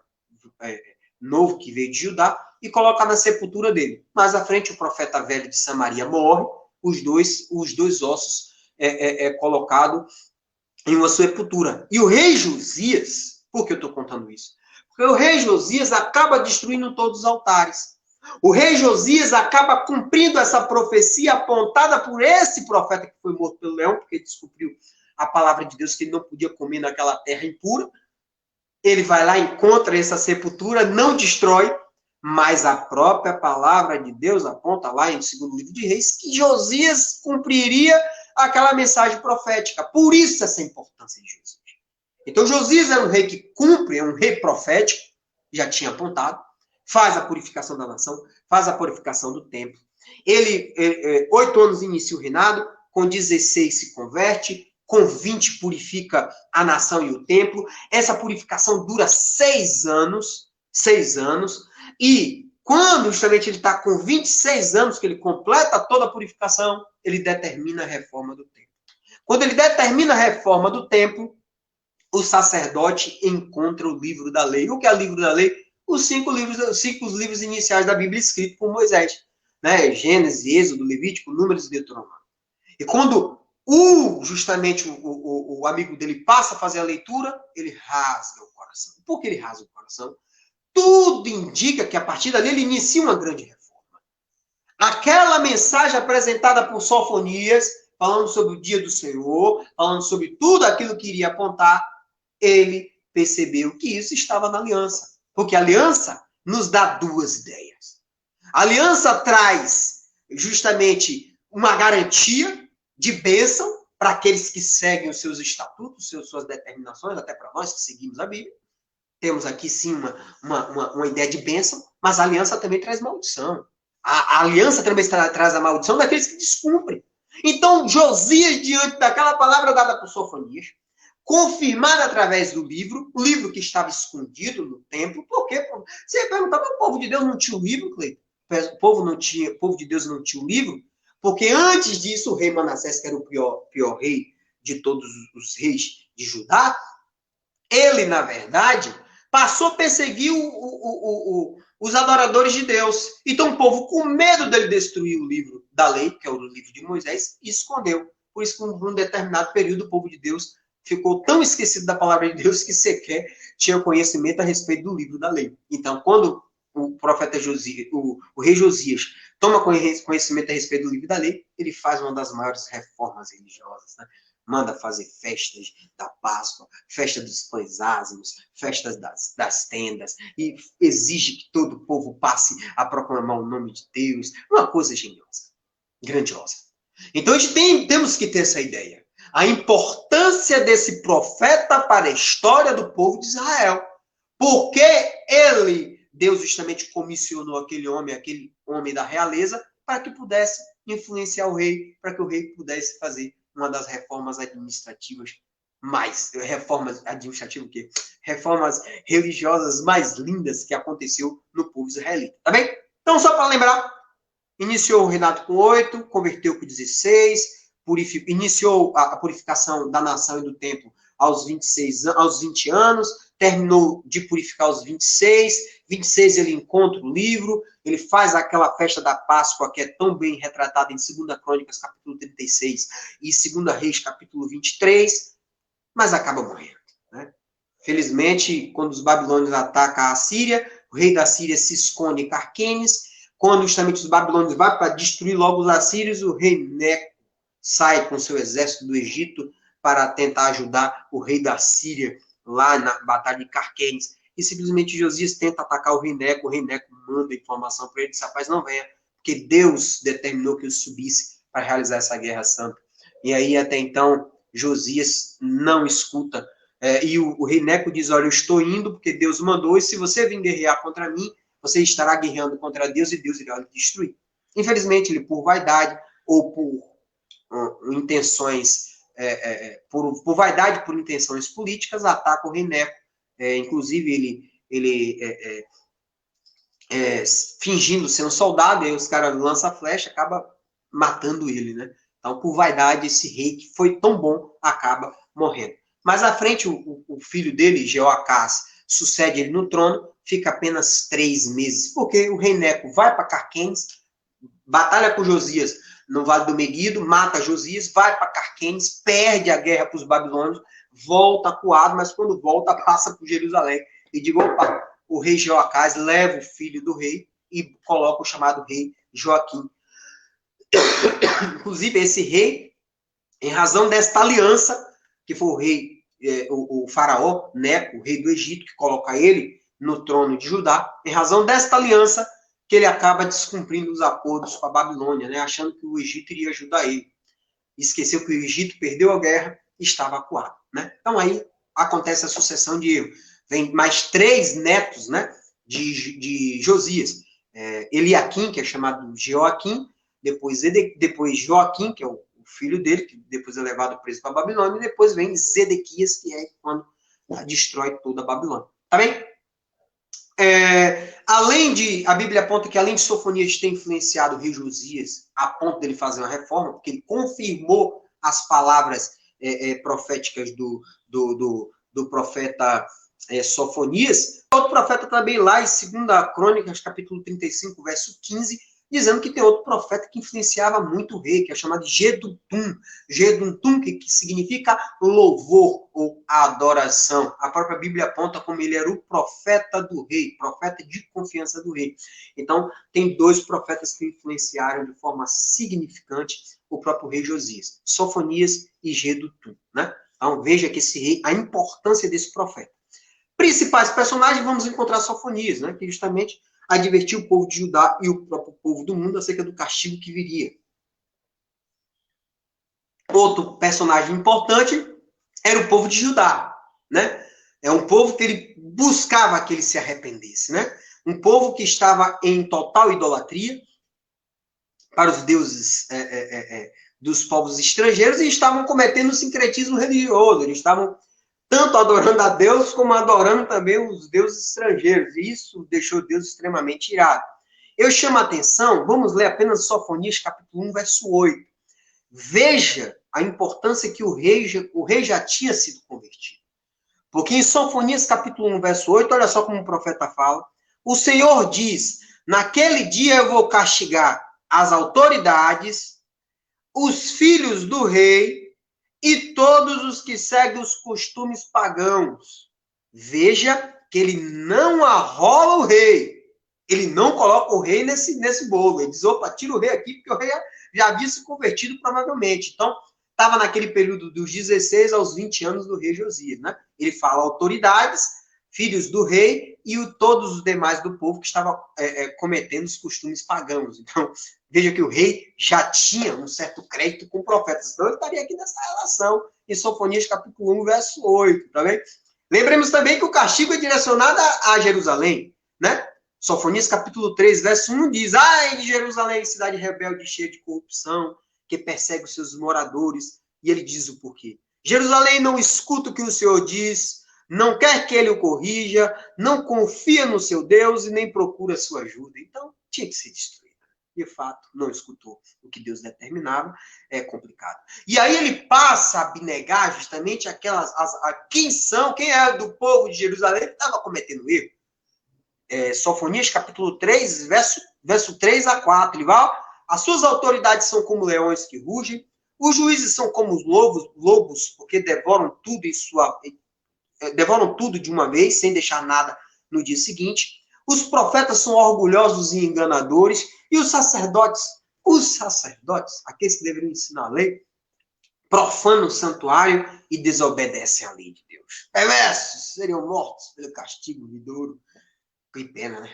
S1: novo que veio de Judá e coloca na sepultura dele. Mais à frente, o profeta velho de Samaria morre, os dois ossos colocado em uma sepultura. E o rei Josias, por que eu estou contando isso? Porque o rei Josias acaba destruindo todos os altares. O rei Josias acaba cumprindo essa profecia apontada por esse profeta que foi morto pelo leão, porque ele descobriu a palavra de Deus que ele não podia comer naquela terra impura. Ele vai lá, encontra essa sepultura, não destrói, mas a própria palavra de Deus aponta lá em 2º livro de Reis que Josias cumpriria aquela mensagem profética. Por isso essa importância de Josias. Então Josias é um rei que cumpre, é um rei profético, já tinha apontado, faz a purificação da nação, faz a purificação do templo. Ele, 8 anos inicia o reinado, com 16 se converte, com 20 purifica a nação e o templo. Essa purificação dura 6 anos, e quando justamente ele está com 26 anos, que ele completa toda a purificação, ele determina a reforma do templo. Quando ele determina a reforma do templo, o sacerdote encontra o livro da lei. O que é o livro da lei? Os 5 livros iniciais da Bíblia escritos por Moisés, né? Gênesis, Êxodo, Levítico, Números e Deuteronômio. E quando justamente o amigo dele passa a fazer a leitura, ele rasga o coração. Por que ele rasga o coração? Tudo indica que a partir dali ele inicia uma grande reforma. Aquela mensagem apresentada por Sofonias, falando sobre o dia do Senhor, falando sobre tudo aquilo que iria apontar, ele percebeu que isso estava na aliança. Porque a aliança nos dá 2 ideias. A aliança traz justamente uma garantia de bênção para aqueles que seguem os seus estatutos, suas determinações, até para nós que seguimos a Bíblia. Temos aqui, sim, uma ideia de bênção, mas a aliança também traz maldição. A aliança também traz a maldição daqueles que descumprem. Então, Josias, diante daquela palavra dada por Sofonias, confirmada através do livro, o livro que estava escondido no templo, porque você perguntava, o povo de Deus não tinha o livro, Cleiton? O povo de Deus não tinha o livro? Porque antes disso, o rei Manassés, que era o pior rei de todos os reis de Judá, ele, na verdade, passou a perseguir os adoradores de Deus. Então, o povo, com medo dele destruir o livro da lei, que é o livro de Moisés, escondeu. Por isso, por um determinado período, o povo de Deus ficou tão esquecido da palavra de Deus que sequer tinha conhecimento a respeito do livro da lei. Então, quando o profeta Josias, o rei Josias, toma conhecimento a respeito do livro da lei, ele faz uma das maiores reformas religiosas, né? Manda fazer festas da Páscoa, festa dos pães ázimos, festas das tendas, e exige que todo o povo passe a proclamar o nome de Deus. Uma coisa geniosa, grandiosa. Então, temos que ter essa ideia. A importância desse profeta para a história do povo de Israel. Porque Deus justamente comissionou aquele homem da realeza, para que pudesse influenciar o rei, para que o rei pudesse fazer uma das reformas administrativas reformas religiosas mais lindas que aconteceu no povo israelita, tá bem? Então, só para lembrar, iniciou o reinado com 8, converteu com 16, iniciou a purificação da nação e do templo aos 20 anos, terminou de purificar aos 26 ele encontra o livro, ele faz aquela festa da Páscoa que é tão bem retratada em 2 Crônicas, capítulo 36, e 2 Reis, capítulo 23, mas acaba morrendo, né? Felizmente, quando os babilônios atacam a Síria, o rei da Síria se esconde em Carquemes. Quando justamente os babilônios vão para destruir logo os assírios, o rei Neco sai com seu exército do Egito para tentar ajudar o rei da Síria lá na batalha de Carquemes. E simplesmente Josias tenta atacar o rei Neco manda informação para ele, diz, rapaz, não venha, porque Deus determinou que eu subisse para realizar essa guerra santa. E aí, até então, Josias não escuta. E o rei Neco diz, olha, eu estou indo porque Deus mandou, e se você vir guerrear contra mim, você estará guerreando contra Deus e Deus irá lhe destruir. Infelizmente, ele, por vaidade ou por intenções, por vaidade, por intenções políticas, ataca o rei Neco. Inclusive, ele fingindo ser um soldado, aí os caras lançam a flecha, acaba matando ele, né? Então, por vaidade, esse rei que foi tão bom acaba morrendo. Mais à frente, o filho dele, Jeoacás, sucede ele no trono, fica apenas 3 meses, porque o rei Neco vai para Carquemes, batalha com Josias no Vale do Meguido, mata Josias, vai para Carquemes, perde a guerra para os babilônios, volta acuado, mas quando volta, passa por Jerusalém e diz, opa, o rei Jeoacás leva o filho do rei e coloca o chamado rei Joaquim. Inclusive, esse rei, em razão desta aliança, que foi o rei, o faraó Neco, o rei do Egito, que coloca ele no trono de Judá, em razão desta aliança, que ele acaba descumprindo os acordos com a Babilônia, né, achando que o Egito iria ajudar ele. Esqueceu que o Egito perdeu a guerra e estava acuado. Né? Então aí acontece a sucessão de erro. Vem mais 3 netos, né, de Josias. Eliaquim, que é chamado Joaquim, depois Joaquim, que é o filho dele, que depois é levado preso para a Babilônia, e depois vem Zedequias, que é quando destrói toda a Babilônia. Tá bem? A Bíblia aponta que além de Sofonias ter influenciado o rei Josias, a ponto dele fazer uma reforma, porque ele confirmou as palavras proféticas do profeta Sofonias. Outro profeta também lá em 2 Crônicas, capítulo 35, verso 15, dizendo que tem outro profeta que influenciava muito o rei, que é chamado de Jedutum. Jedutum, que significa louvor ou adoração. A própria Bíblia aponta como ele era o profeta do rei, profeta de confiança do rei. Então, tem 2 profetas que influenciaram de forma significante o próprio rei Josias, Sofonias e Jedutum, né? Então, veja que esse rei, a importância desse profeta. Principais personagens, vamos encontrar Sofonias, né? Que justamente advertiu o povo de Judá e o próprio povo do mundo acerca do castigo que viria. Outro personagem importante era o povo de Judá, né? É um povo que ele buscava que ele se arrependesse, né? Um povo que estava em total idolatria para os deuses dos povos estrangeiros e estavam cometendo sincretismo religioso. Eles estavam tanto adorando a Deus, como adorando também os deuses estrangeiros. E isso deixou Deus extremamente irado. Eu chamo a atenção, vamos ler apenas Sofonias, capítulo 1, verso 8. Veja a importância que o rei já tinha sido convertido. Porque em Sofonias, capítulo 1, verso 8, olha só como o profeta fala. O Senhor diz, naquele dia eu vou castigar as autoridades, os filhos do rei, e todos os que seguem os costumes pagãos. Veja que ele não arrola o rei. Ele não coloca o rei nesse bolo. Ele diz, opa, tira o rei aqui, porque o rei já havia se convertido provavelmente. Então, estava naquele período dos 16 aos 20 anos do rei Josias, né? Ele fala autoridades, filhos do rei e todos os demais do povo que estavam cometendo os costumes pagãos. Então, veja que o rei já tinha um certo crédito com profetas. Então, ele estaria aqui nessa relação, em Sofonias, capítulo 1, verso 8, tá bem? Lembremos também que o castigo é direcionado a Jerusalém, né? Sofonias, capítulo 3, verso 1, diz, ai de Jerusalém, cidade rebelde, cheia de corrupção, que persegue os seus moradores. E ele diz o porquê. Jerusalém não escuta o que o Senhor diz, não quer que ele o corrija, não confia no seu Deus e nem procura sua ajuda. Então, tinha que ser destruída. De fato, não escutou o que Deus determinava, é complicado. E aí ele passa a abnegar justamente quem é do povo de Jerusalém que estava cometendo erro. Sofonias, capítulo 3, verso 3 a 4. Ele vai, as suas autoridades são como leões que rugem, os juízes são como os lobos, porque devoram tudo de uma vez, sem deixar nada no dia seguinte. Os profetas são orgulhosos e enganadores, e os sacerdotes, aqueles que deveriam ensinar a lei, profanam o santuário e desobedecem à lei de Deus. Perversos seriam mortos pelo castigo vindouro. Que pena, né?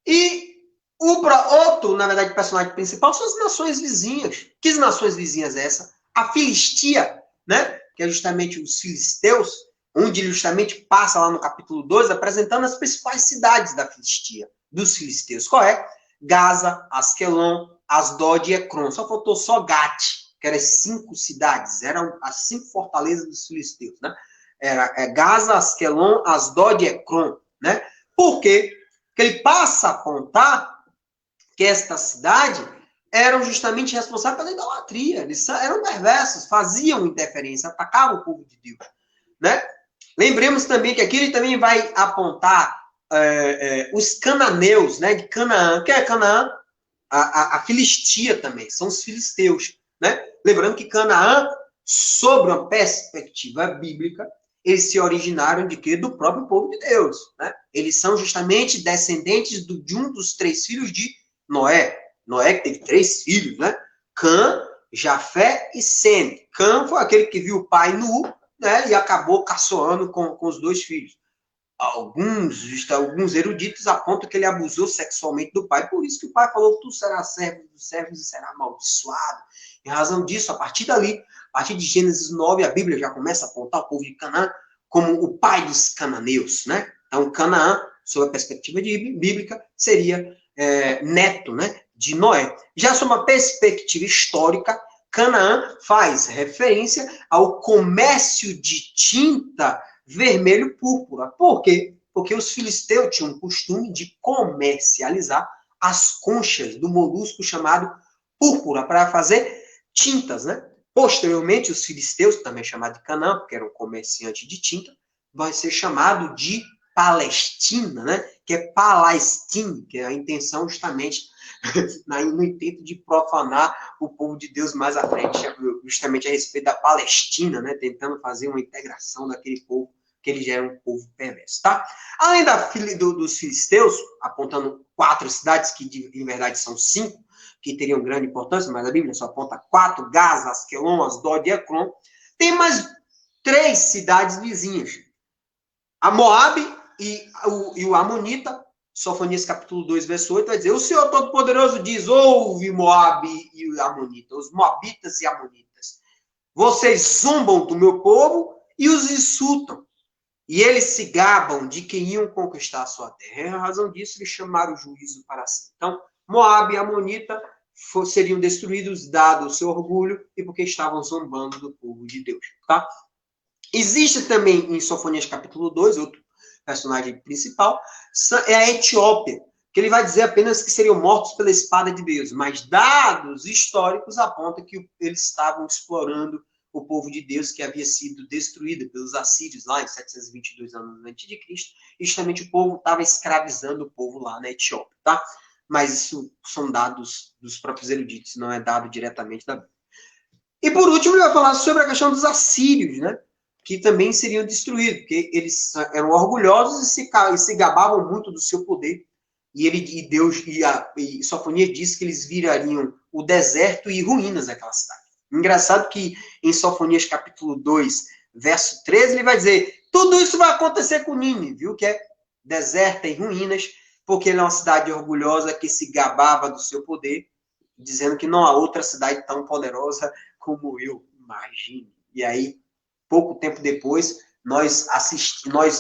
S1: E outro, na verdade, personagem principal são as nações vizinhas. Que nações vizinhas é essa? A Filistia, né? Que é justamente os filisteus, onde ele justamente passa lá no capítulo 2, apresentando as principais cidades da Filistia, dos filisteus. Qual é? Gaza, Asquelon, Asdod e Ecrom. Só faltou só Gat, que eram 5 cidades. Eram as 5 fortalezas dos filisteus, né? Era Gaza, Asquelon, Asdod e Ecrom, né? Por quê? Porque ele passa a apontar que esta cidade eram justamente responsáveis pela idolatria. Eles eram perversos, faziam interferência, atacavam o povo de Deus, né? Lembremos também que aqui ele também vai apontar os cananeus, né, de Canaã. O que é Canaã? A Filistia também, são os filisteus, né? Lembrando que Canaã, sob uma perspectiva bíblica, eles se originaram de quê? Do próprio povo de Deus, né? Eles são justamente descendentes de um dos 3 filhos de Noé. Noé que teve 3 filhos, né? Cã, Jafé e Sem. Cã foi aquele que viu o pai nu, né? E acabou caçoando com os 2 filhos. Alguns eruditos apontam que ele abusou sexualmente do pai, por isso que o pai falou: tu serás servo dos servos e será amaldiçoado. Em razão disso, a partir dali, a partir de Gênesis 9, a Bíblia já começa a apontar o povo de Canaã como o pai dos cananeus, né? Então, Canaã, sob a perspectiva bíblica, seria neto, né, de Noé. Já sob uma perspectiva histórica, Canaã faz referência ao comércio de tinta vermelho-púrpura. Por quê? Porque os filisteus tinham o costume de comercializar as conchas do molusco chamado púrpura para fazer tintas, né? Posteriormente, os filisteus, também chamados de Canaã, porque eram comerciantes de tinta, vai ser chamado de Palestina, né? Que é Palestine, que é a intenção justamente no intento de profanar o povo de Deus mais à frente, justamente a respeito da Palestina, né? Tentando fazer uma integração daquele povo, que ele já era um povo perverso, tá? Além dos filisteus, apontando 4 cidades, que em verdade são 5, que teriam grande importância, mas a Bíblia só aponta 4, Gaza, Asquelon, Asdod e Ecrom, tem mais 3 cidades vizinhas. A Moabe e o Amonita. Sofonias capítulo 2, verso 8, vai dizer: o Senhor Todo-Poderoso diz: ouve Moabe e Amonita, os Moabitas e Amonitas. Vocês zombam do meu povo e os insultam. E eles se gabam de que iam conquistar a sua terra. Em razão disso, eles chamaram o juízo para si. Então, Moabe e Amonita seriam destruídos, dado o seu orgulho, e porque estavam zombando do povo de Deus. Tá? Existe também em Sofonias capítulo 2, outro personagem principal, é a Etiópia, que ele vai dizer apenas que seriam mortos pela espada de Deus, mas dados históricos apontam que eles estavam explorando o povo de Deus, que havia sido destruído pelos assírios lá em 722 anos antes de Cristo, e justamente o povo estava escravizando o povo lá na Etiópia, tá? Mas isso são dados dos próprios eruditos, não é dado diretamente da Bíblia. E por último, ele vai falar sobre a questão dos assírios, né? Que também seriam destruídos, porque eles eram orgulhosos e se gabavam muito do seu poder. E Deus e Sofonias disse que eles virariam o deserto e ruínas daquela cidade. Engraçado que em Sofonias capítulo 2, verso 13, ele vai dizer: tudo isso vai acontecer com Nínive, viu? Que é deserta e ruínas, porque ele é uma cidade orgulhosa que se gabava do seu poder, dizendo que não há outra cidade tão poderosa como eu imagino. E aí, pouco tempo depois, nós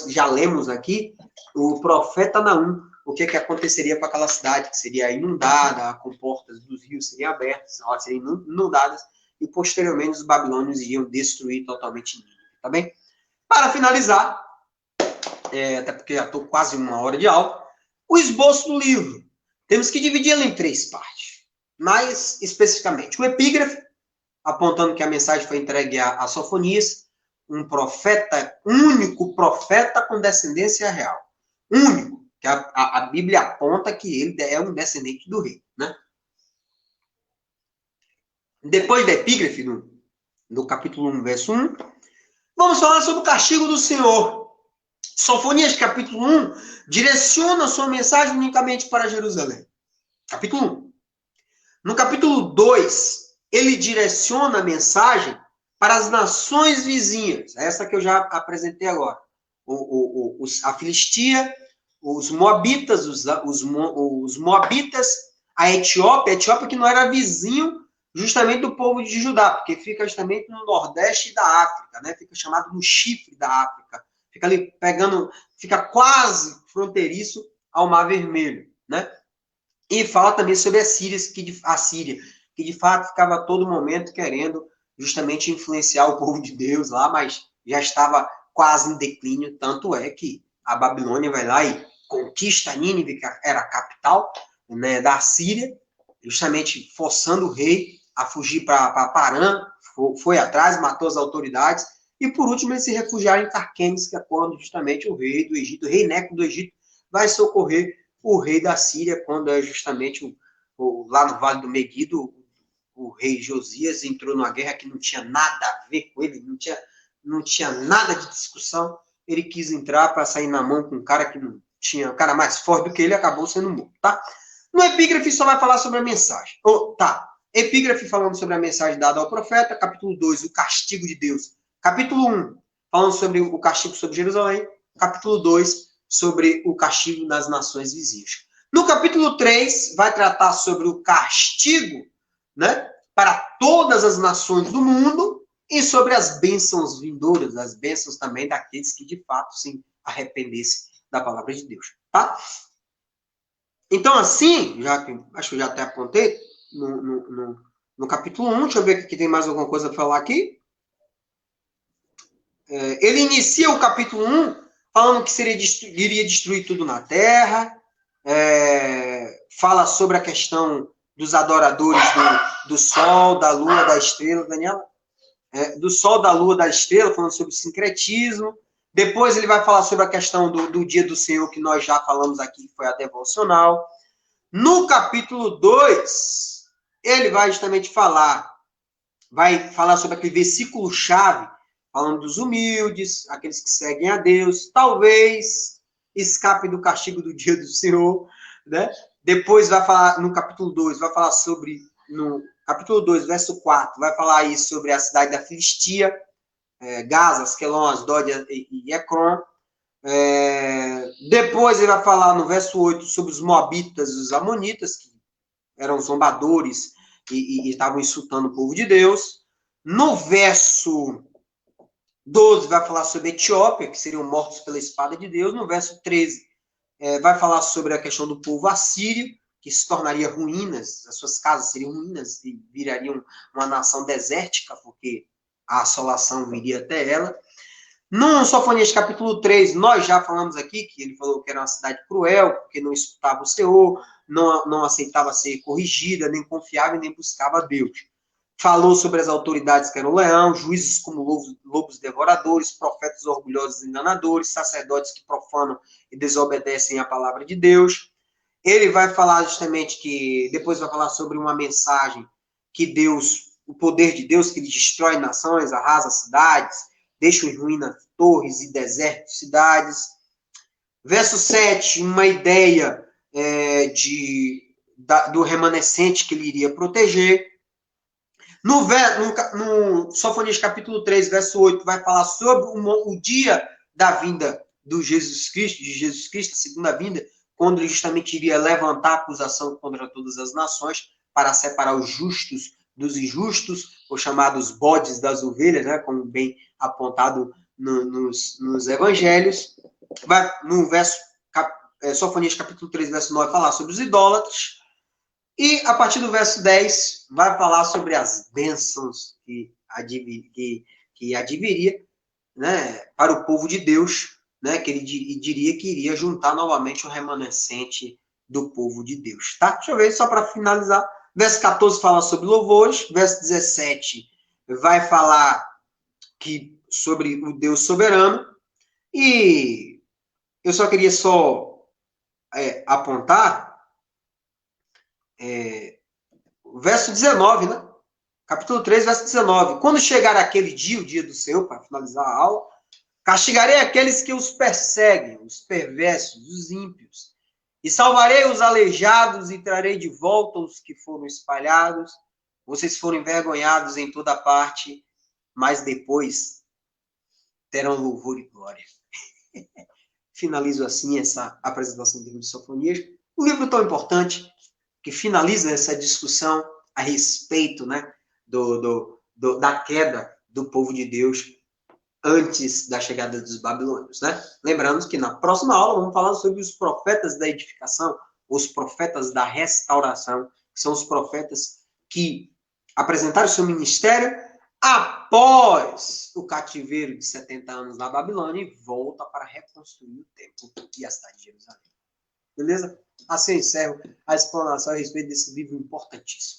S1: já lemos aqui o profeta Naum, o que aconteceria com aquela cidade, que seria inundada, com portas dos rios seriam abertas, elas seriam inundadas, e posteriormente os babilônios iriam destruir totalmente Nínive, tá bem? Para finalizar, até porque já estou quase 1 hora de aula, o esboço do livro. Temos que dividi-lo em 3 partes. Mais especificamente, o epígrafe, apontando que a mensagem foi entregue a Sofonias, um profeta, único profeta com descendência real. Único, que a Bíblia aponta que ele é um descendente do rei, né? Depois da epígrafe, no capítulo 1, verso 1, vamos falar sobre o castigo do Senhor. Sofonias, capítulo 1, direciona sua mensagem unicamente para Jerusalém. Capítulo 1. No capítulo 2, ele direciona a mensagem para as nações vizinhas. Essa que eu já apresentei agora. A Filistia, os Moabitas, os Moabitas, a Etiópia que não era vizinho justamente do povo de Judá, porque fica justamente no nordeste da África, né? Fica chamado no chifre da África. Fica ali fica quase fronteiriço ao Mar Vermelho, né? E fala também sobre a Síria, que de fato ficava a todo momento querendo justamente influenciar o povo de Deus lá, mas já estava quase em declínio, tanto é que a Babilônia vai lá e conquista Nínive, que era a capital, né, da Síria, justamente forçando o rei a fugir para Parã, foi atrás, matou as autoridades, e por último eles se refugiaram em Carquemes, que é quando justamente o rei do Egito, o rei Neco do Egito, vai socorrer o rei da Síria, quando é justamente lá no Vale do Meguido, o rei Josias entrou numa guerra que não tinha nada a ver com ele, não tinha nada de discussão, ele quis entrar para sair na mão com um cara que não tinha, um cara mais forte do que ele, acabou sendo morto, tá? No epígrafe só vai falar sobre a mensagem. Epígrafe falando sobre a mensagem dada ao profeta, capítulo 2, o castigo de Deus. Capítulo 1, falando sobre o castigo sobre Jerusalém. Capítulo 2, sobre o castigo nas nações vizinhas. No capítulo 3, vai tratar sobre o castigo, né, para todas as nações do mundo e sobre as bênçãos vindouras, as bênçãos também daqueles que de fato se arrependessem da palavra de Deus, tá? Então, assim, acho que eu já até apontei no capítulo 1, deixa eu ver se tem mais alguma coisa para falar aqui. Ele inicia o capítulo 1 falando que iria destruir tudo na terra, fala sobre a questão dos adoradores do sol, da lua, da estrela, Daniela? Do sol, da lua, da estrela, falando sobre o sincretismo. Depois ele vai falar sobre a questão do dia do Senhor, que nós já falamos aqui, que foi a devocional. No capítulo 2, ele vai justamente vai falar sobre aquele versículo-chave, falando dos humildes, aqueles que seguem a Deus, talvez escape do castigo do dia do Senhor, né? Depois vai falar, no capítulo 2, vai falar sobre, no capítulo 2, verso 4, vai falar aí sobre a cidade da Filistia, Gaza, Asquelon, Asdod e Ecrom. Depois ele vai falar no verso 8 sobre os moabitas e os amonitas, que eram zombadores e estavam insultando o povo de Deus. No verso 12 vai falar sobre a Etiópia, que seriam mortos pela espada de Deus. No verso 13 vai falar sobre a questão do povo assírio, que se tornaria ruínas, as suas casas seriam ruínas e virariam uma nação desértica, porque a assolação viria até ela. No Sofonias capítulo 3, nós já falamos aqui que ele falou que era uma cidade cruel, porque não escutava o Senhor, não aceitava ser corrigida, nem confiava e nem buscava Deus. Falou sobre as autoridades que eram leão, juízes como lobos devoradores, profetas orgulhosos e enganadores, sacerdotes que profanam e desobedecem a palavra de Deus. Ele vai falar justamente que, depois vai falar sobre uma mensagem que Deus, o poder de Deus, que ele destrói nações, arrasa cidades, deixa em ruína torres e desertos cidades. Verso 7, uma ideia do remanescente que ele iria proteger. No Sofonias capítulo 3, verso 8, vai falar sobre o dia da vinda de Jesus Cristo, a segunda vinda, quando ele justamente iria levantar a acusação contra todas as nações para separar os justos dos injustos, os chamados bodes das ovelhas, né, como bem apontado nos evangelhos. Vai no Sofonias capítulo 3, verso 9, falar sobre os idólatras. E, a partir do verso 10, vai falar sobre as bênçãos que adviria, né, para o povo de Deus, né, que ele diria que iria juntar novamente o remanescente do povo de Deus. Tá? Deixa eu ver, só para finalizar. Verso 14 fala sobre louvores. Verso 17 vai falar sobre o Deus soberano. E eu só queria apontar o verso 19, né? Capítulo 3, verso 19. Quando chegar aquele dia, o dia do Senhor, para finalizar a aula, castigarei aqueles que os perseguem, os perversos, os ímpios, e salvarei os aleijados e trarei de volta os que foram espalhados. Vocês foram envergonhados em toda parte, mas depois terão louvor e glória. Finalizo assim essa apresentação do livro de Sofonias. Um livro tão importante, que finaliza essa discussão a respeito, né, da queda do povo de Deus antes da chegada dos babilônios, né? Lembrando que na próxima aula vamos falar sobre os profetas da edificação, os profetas da restauração, que são os profetas que apresentaram seu ministério após o cativeiro de 70 anos na Babilônia e volta para reconstruir o templo e a cidade de Jerusalém. Beleza? Assim eu encerro a explanação a respeito desse livro importantíssimo.